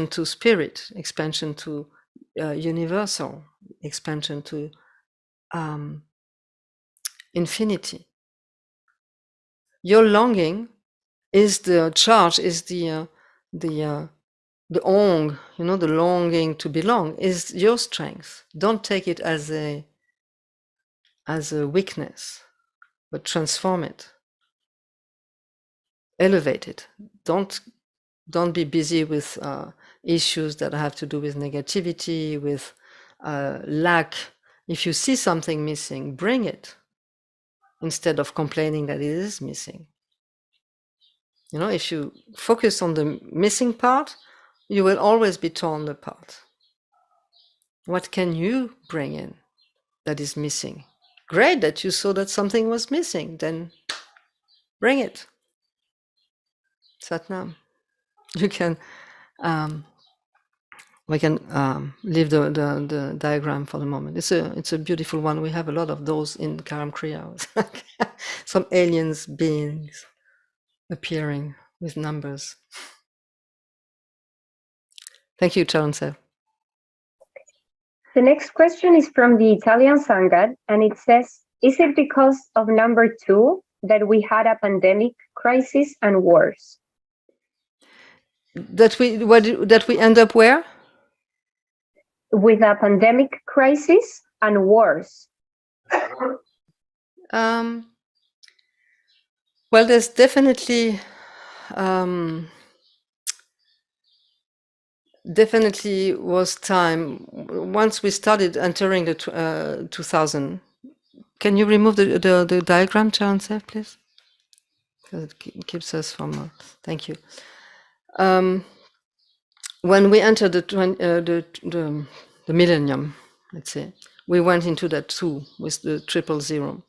to spirit, expansion to universal, expansion to infinity. Your longing is the charge, is the ong, the longing to belong is your strength. Don't take it as a weakness, but transform it, elevate it. Don't be busy with issues that have to do with negativity, with lack. If you see something missing, bring it, instead of complaining that it is missing. If you focus on the missing part, you will always be torn apart. What can you bring in that is missing? Great that you saw that something was missing, then bring it. Satnam. You can we can leave the diagram for the moment. It's a beautiful one. We have a lot of those in Karam Kriya. Some aliens beings appearing with numbers. Thank you, Charan. The next question is from the Italian Sangad, and it says, is it because of number 2 that we had a pandemic, crisis, and wars? That we end up where? With a pandemic, crisis, and wars. Well, there's definitely was time once we started entering the 2000. Can you remove the diagram, Charan, please? Because it keeps us from. Thank you. When we entered the millennium, let's say, we went into that 2 with the 000.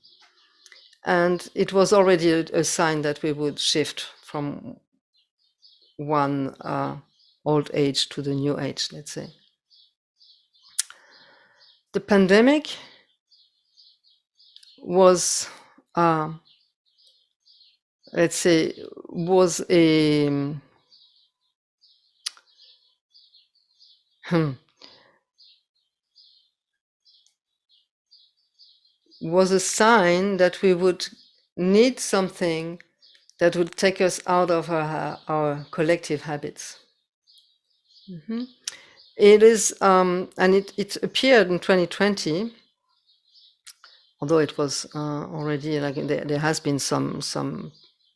And it was already a sign that we would shift from one old age to the new age, let's say. The pandemic was, let's say, was a was a sign that we would need something that would take us out of our collective habits. It is, and it appeared in 2020, although it was already like there has been some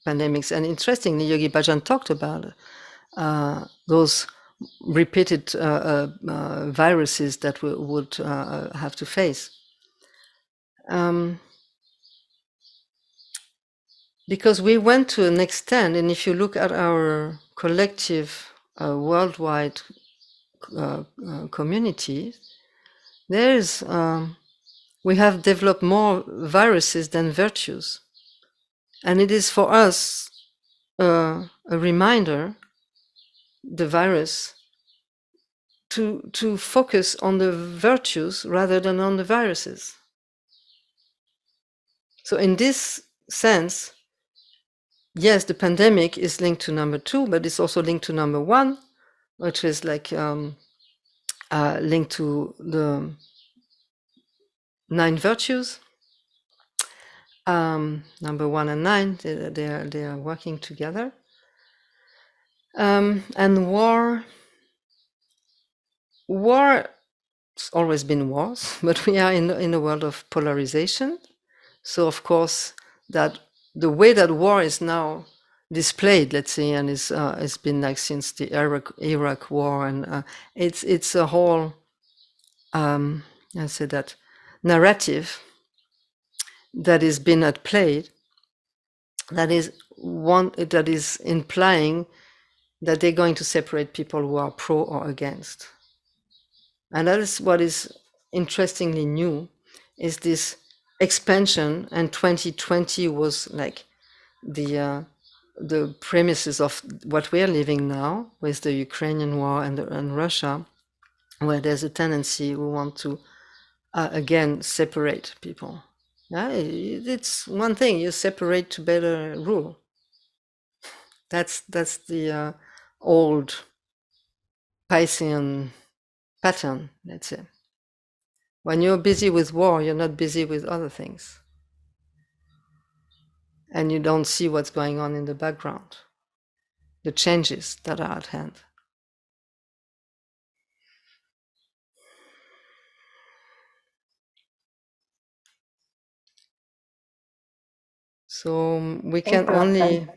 pandemics. And interestingly, Yogi Bhajan talked about those repeated viruses that we would have to face. Because we went to an extent, and if you look at our collective worldwide community, there's we have developed more viruses than virtues, and it is for us a reminder, the virus, to focus on the virtues rather than on the viruses. So in this sense, yes, the pandemic is linked to number 2, but it's also linked to number 1, which is like linked to the 9 virtues. Number 1 and 9, they are working together. And war, it's always been wars, but we are in a world of polarization. So of course, that the way that war is now displayed, let's say, and it's been like since the Iraq war, and it's a whole I say that narrative that is been at play, that is implying that they're going to separate people who are pro or against. And that is what is interestingly new, is this expansion. And 2020 was like the premises of what we are living now with the Ukrainian war and Russia, where there's a tendency we want to again separate people. Yeah, it's one thing, you separate to better rule. That's the old Piscean pattern, let's say. When you're busy with war, you're not busy with other things. And you don't see what's going on in the background, the changes that are at hand. So we Thank can you, Avtar.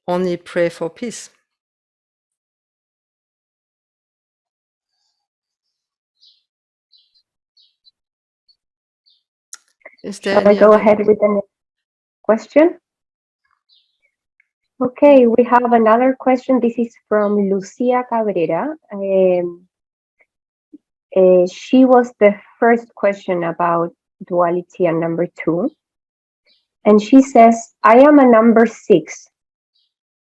only pray for peace. Is there Shall I any go other? ahead with the next question? Okay, we have another question. This is from Lucia Cabrera. She was the first question about duality and number 2. And she says, I am a number 6,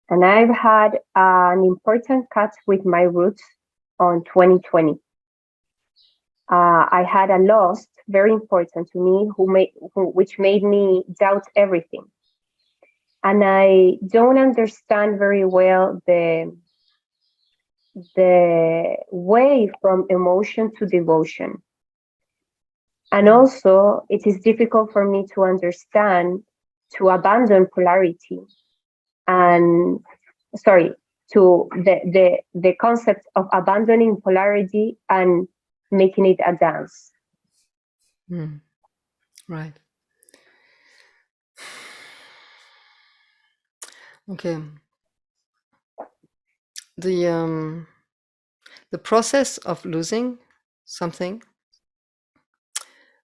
and I've had an important cut with my roots on 2020. I had a loss very important to me, which made me doubt everything. And I don't understand very well the way from emotion to devotion. And also, it is difficult for me to understand, to abandon polarity and, to the concept of abandoning polarity and making it a dance. Right. Okay. The process of losing something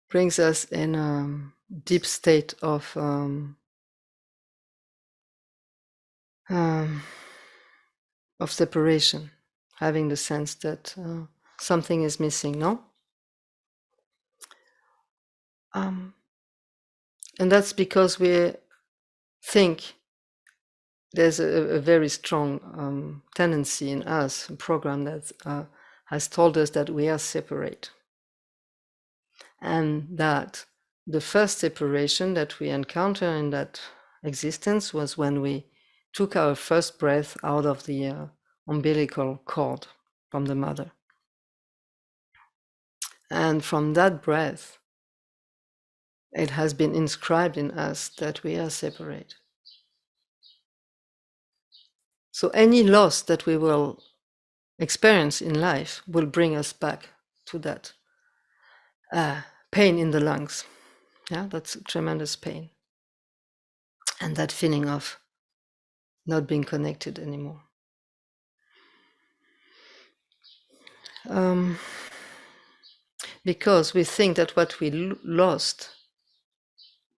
brings us in a deep state of separation, having the sense that something is missing, no? And that's because we think there's a very strong tendency in us, a program that has told us that we are separate. And that the first separation that we encounter in that existence was when we took our first breath out of the umbilical cord from the mother. And from that breath, it has been inscribed in us that we are separate. So any loss that we will experience in life will bring us back to that pain in the lungs. Yeah, that's tremendous pain. And that feeling of not being connected anymore. Because we think that what we lost,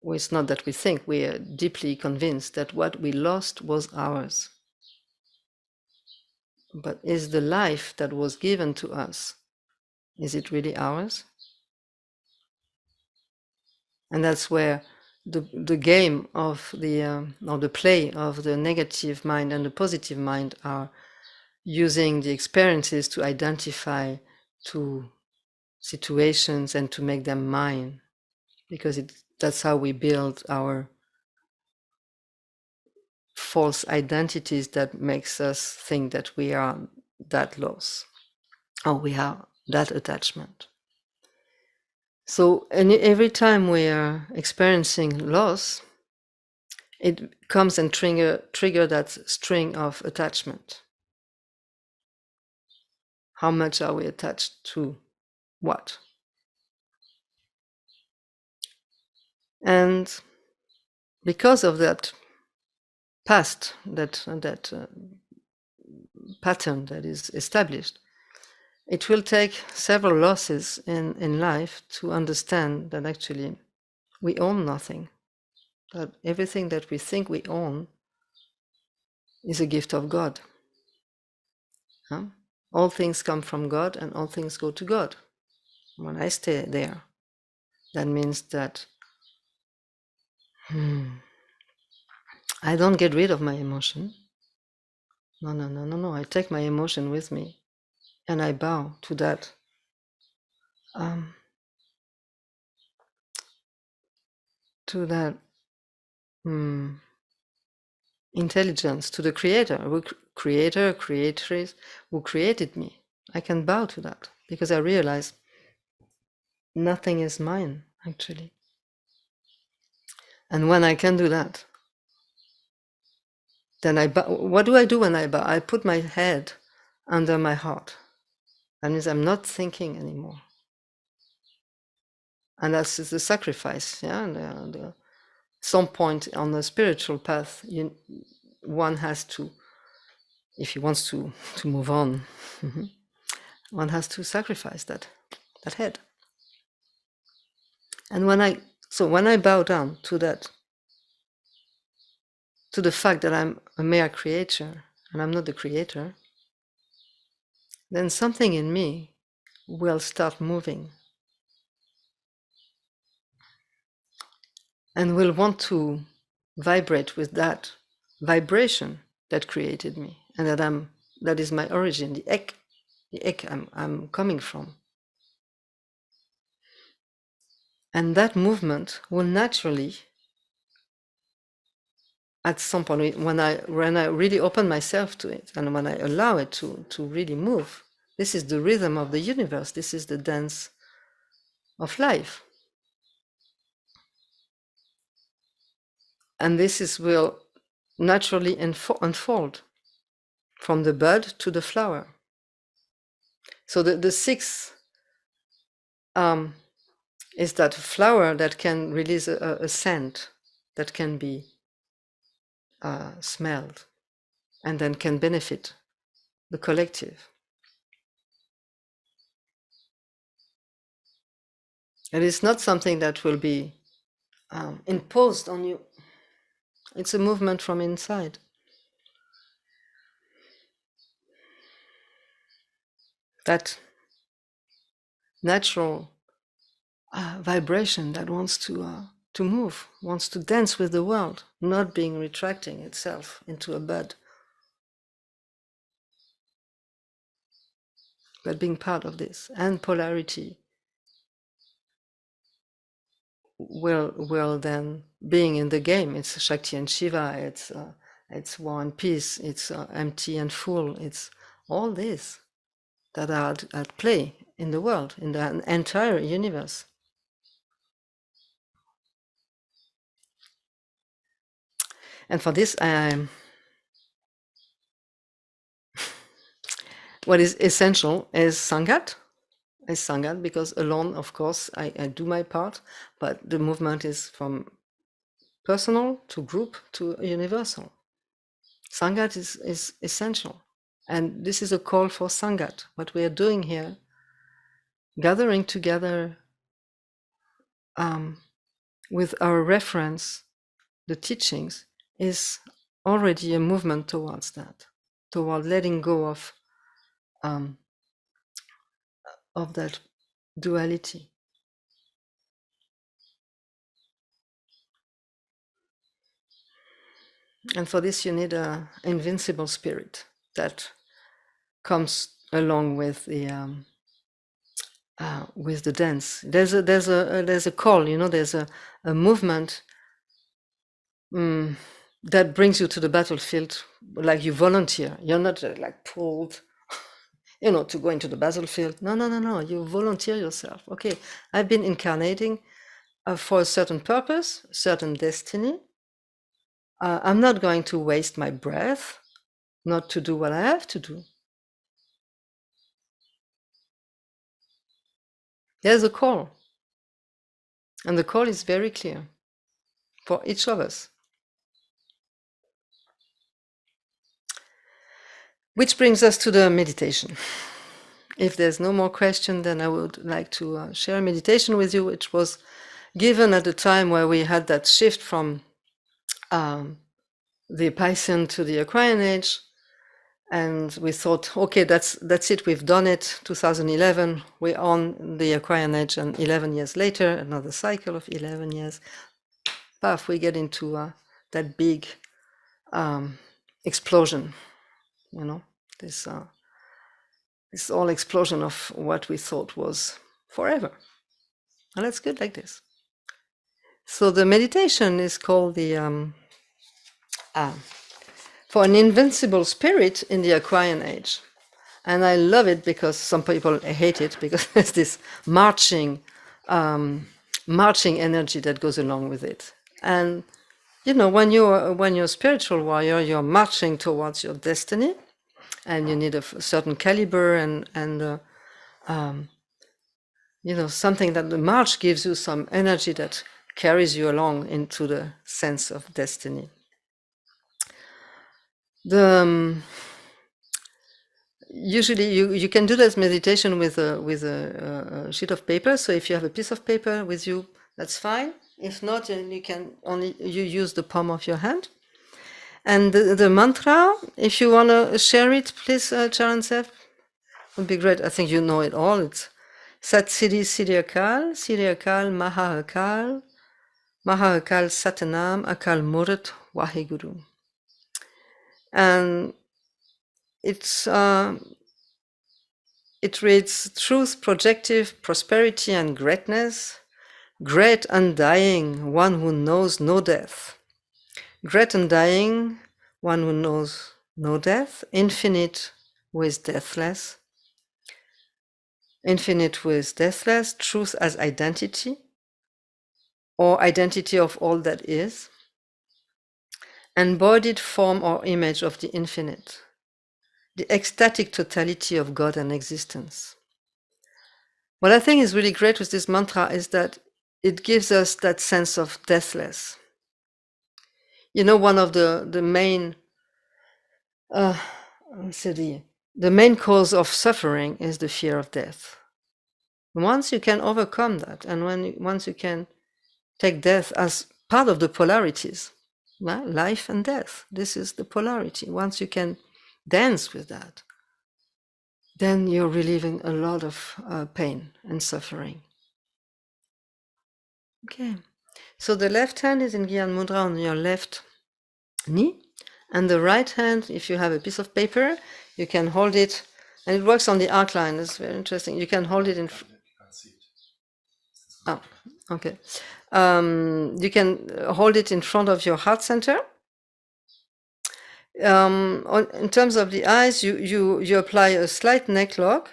well, it's not that we think, we are deeply convinced that what we lost was ours. But is the life that was given to us, is it really ours? And that's where the game of or the play of the negative mind and the positive mind are using the experiences to identify to situations and to make them mine, because that's how we build our false identities that makes us think that we are that loss or we are that attachment. So every time we are experiencing loss, it comes and trigger that string of attachment. How much are we attached to what? And because of that past, that pattern that is established, it will take several losses in life to understand that actually we own nothing. That everything that we think we own is a gift of God. Huh? All things come from God and all things go to God. When I stay there, that means that I don't get rid of my emotion. No. I take my emotion with me and I bow to that intelligence, to the creator, creatress who created me. I can bow to that because I realize nothing is mine, actually. And when I can do that, then I bow. What do I do when I bow? I put my head under my heart. That means I'm not thinking anymore. And that's the sacrifice. Yeah, and some point on the spiritual path, one has to, if he wants to move on, one has to sacrifice that head. And when I bow down to that, to the fact that I'm a mere creature and I'm not the creator, then something in me will start moving and will want to vibrate with that vibration that created me, and that is my origin, the ek I'm coming from. And that movement will naturally, at some point, when I really open myself to it, and when I allow it to really move, this is the rhythm of the universe. This is the dance of life. And will naturally unfold from the bud to the flower. So the sixth is that flower that can release a scent that can be smelled and then can benefit the collective. And it's not something that will be imposed on you. It's a movement from inside. That natural vibration that wants to move, wants to dance with the world, not being retracting itself into a bud, but being part of this. And polarity will then, being in the game, it's Shakti and Shiva, it's war and peace, it's empty and full, it's all this that are at play in the world, in the entire universe. And for this, what is essential is Sangat. Because alone, of course, I do my part, but the movement is from personal to group to universal. Sangat is essential. And this is a call for Sangat. What we are doing here, gathering together with our reference, the teachings, is already a movement towards that, toward letting go of that duality. And for this, you need an invincible spirit that comes along with the dance. There's a call, there's a movement that brings you to the battlefield, like you volunteer. You're not like pulled, to go into the battlefield. No. You volunteer yourself. Okay, I've been incarnating for a certain purpose, certain destiny. I'm not going to waste my breath not to do what I have to do. There's a call. And the call is very clear for each of us. Which brings us to the meditation. If there's no more question, then I would like to share a meditation with you, which was given at the time where we had that shift from the Piscean to the Aquarian age, and we thought, okay, that's it, we've done it. 2011, we're on the Aquarian age, and 11 years later, another cycle of 11 years, paf, we get into that big explosion, you know, this all explosion of what we thought was forever. And that's good like this. So the meditation is called the for an invincible spirit in the Aquarian age. And I love it because some people hate it because there's this marching energy that goes along with it. And you know, when you're a spiritual warrior, you're marching towards your destiny, and you need a certain caliber and you know, something that the march gives you some energy that carries you along into the sense of destiny. Usually you can do this meditation with a sheet of paper. So if you have a piece of paper with you, that's fine. If not, you can you use the palm of your hand. And the mantra, if you want to share it, please, Charan Seth, would be great. I think you know it all. It's Sat Siri Siri Akal, Siri Akal, Maha Akal, Maha Akal Satanam, Akal Murat, Waheguru. And it reads truth, projective, prosperity and greatness, great undying, one who knows no death. Great undying, one who knows no death, infinite who is deathless. Infinite who is deathless, truth as identity, or identity of all that is, embodied form or image of the infinite, the ecstatic totality of God and existence. What I think is really great with this mantra is that it gives us that sense of deathless. You know, one of the main the main cause of suffering is the fear of death. Once you can overcome that, and once you can take death as part of the polarities, life and death, this is the polarity. Once you can dance with that, then you're relieving a lot of pain and suffering. Okay, so the left hand is in Gyan Mudra on your left knee, and the right hand, if you have a piece of paper, you can hold it, and it works on the arc line. It's very interesting. You can hold it in. Oh, okay. You can hold it in front of your heart center. In terms of the eyes, you apply a slight neck lock.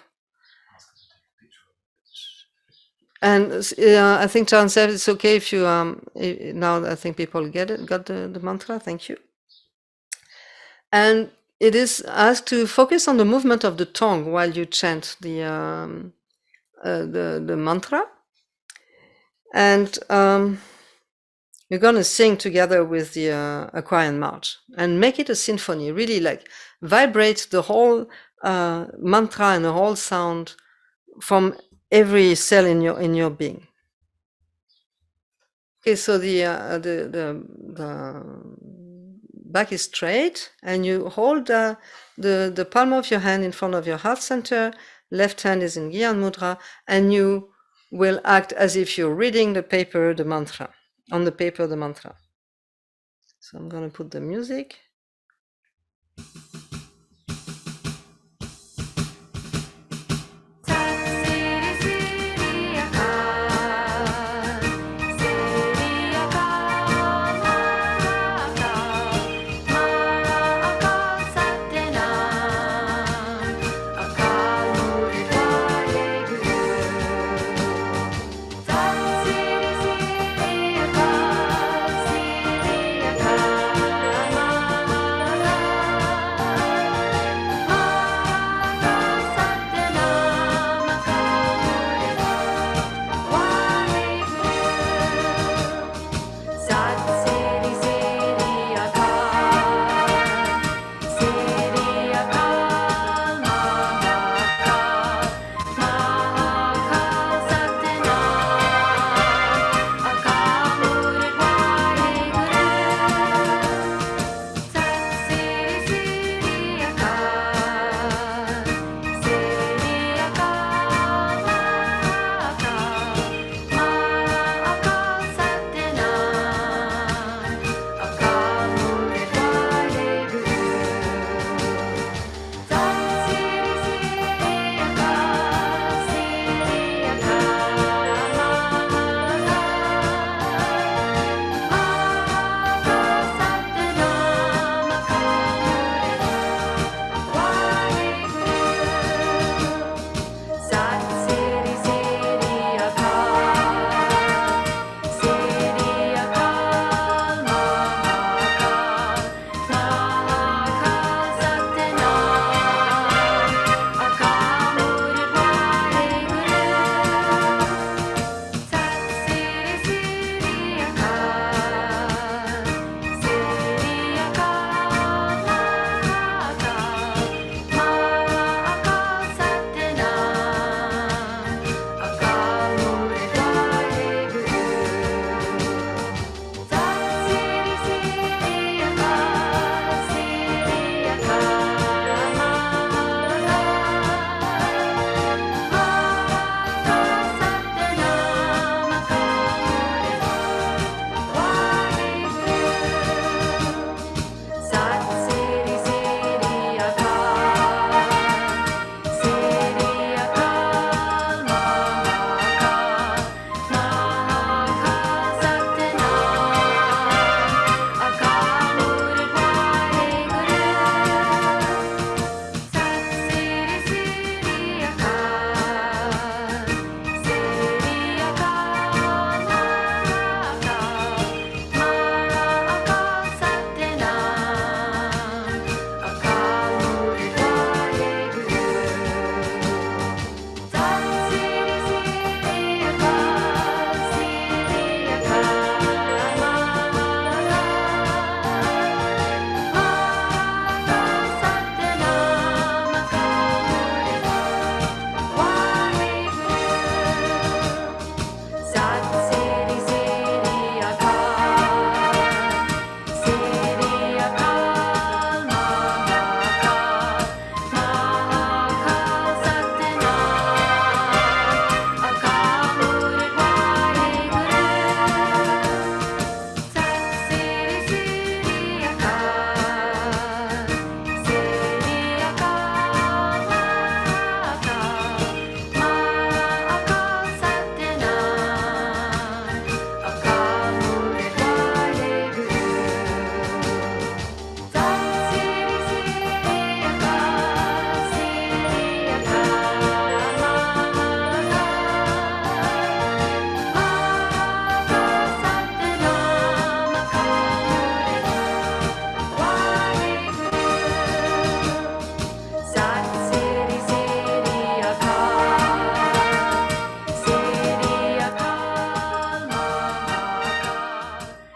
And I think Charan said it's okay if you now I think people got the mantra. Thank you. And it is asked to focus on the movement of the tongue while you chant the mantra, and you're going to sing together with the Aquarian March and make it a symphony. Really, like vibrate the whole mantra and the whole sound from every cell in your being. Okay, so the back is straight, and you hold the palm of your hand in front of your heart center. Left hand is in Gyan Mudra, and you will act as if you're reading the paper, the mantra, on the paper, the mantra. So I'm going to put the music.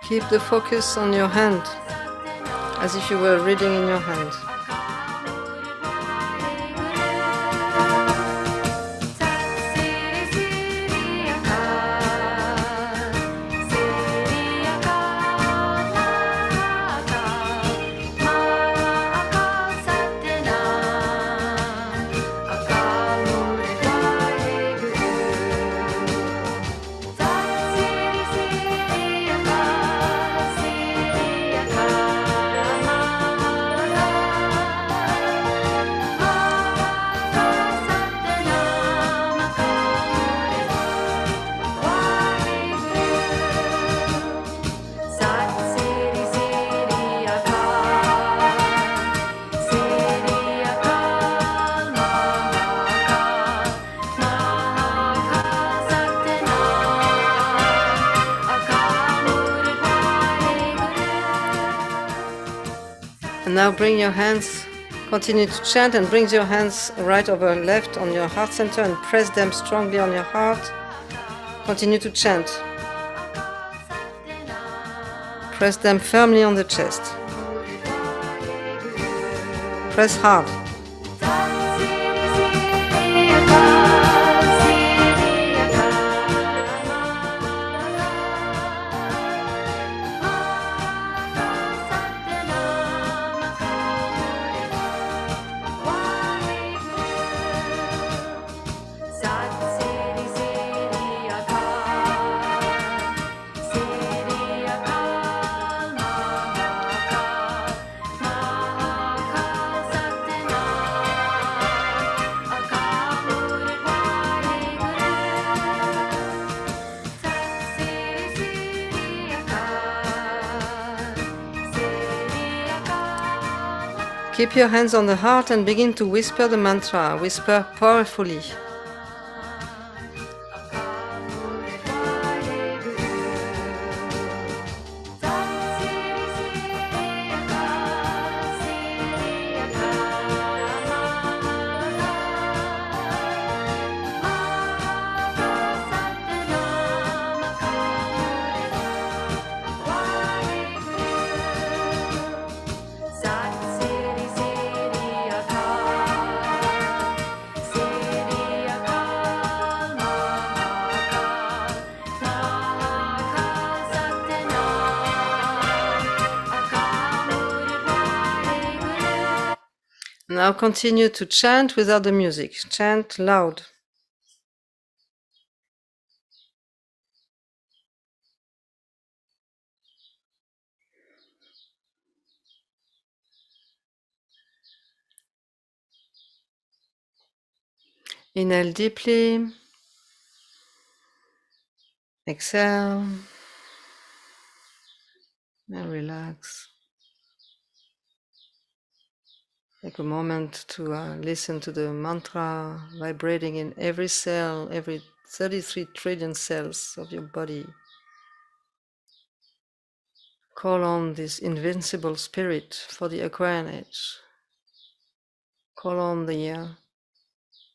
Keep the focus on your hand, as if you were reading in your hand. And now bring your hands, continue to chant and bring your hands right over left on your heart center and press them strongly on your heart. Continue to chant. Press them firmly on the chest. Press hard. Keep your hands on the heart and begin to whisper the mantra. Whisper powerfully. Now continue to chant without the music. Chant loud. Inhale deeply. Exhale. And relax. Take a moment to listen to the mantra vibrating in every cell, every 33 trillion cells of your body. Call on this invincible spirit for the Aquarian age. Call on the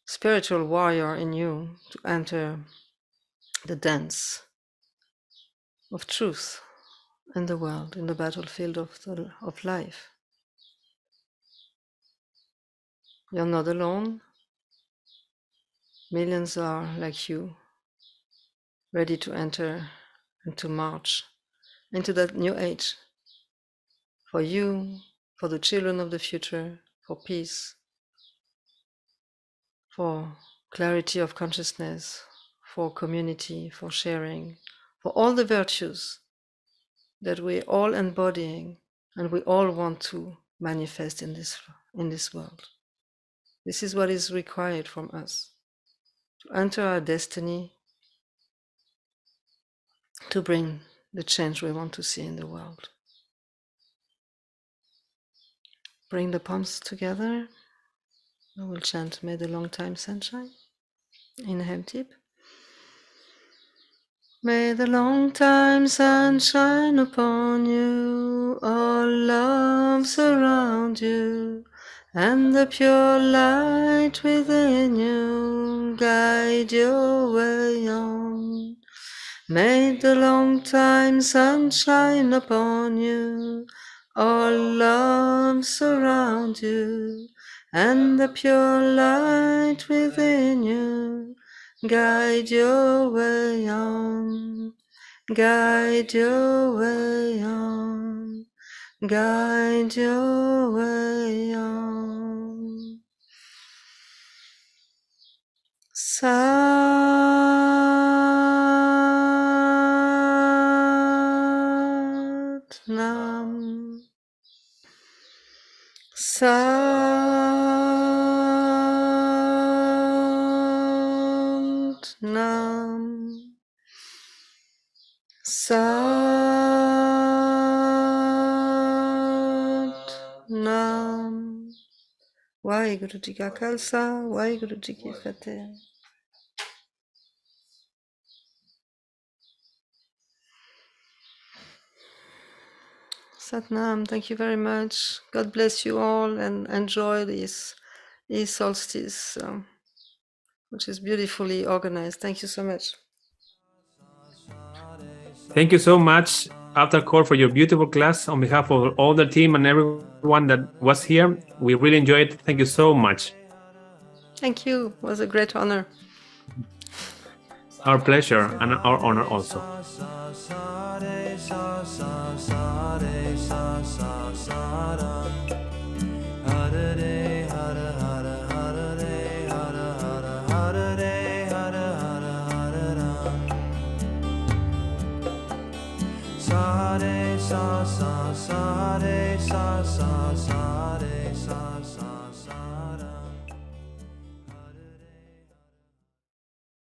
spiritual warrior in you to enter the dance of truth in the world, in the battlefield of life. You're not alone. Millions are like you, ready to enter and to march into that new age. For you, for the children of the future, for peace, for clarity of consciousness, for community, for sharing, for all the virtues that we're all embodying and we all want to manifest in this world. This is what is required from us, to enter our destiny, to bring the change we want to see in the world. Bring the palms together. I will chant, may the long time sunshine. Inhale deep. May the long time sun shine upon you, all love surround you, and the pure light within you guide your way on. May the long time sun shine upon you, all love surround you, and the pure light within you guide your way on, guide your way on, guide your way on. Nam. Nam. Nam. Waheguru Ji Ka Khalsa, Waheguru Ji Ki Fateh. Satnam, thank you very much. God bless you all and enjoy this solstice, which is beautifully organized. Thank you so much. Thank you so much, Avtar Kaur, for your beautiful class. On behalf of all the team and everyone that was here, we really enjoyed it. Thank you so much. Thank you. It was a great honor. Our pleasure and our honor also. Sa re sa sa sa re sa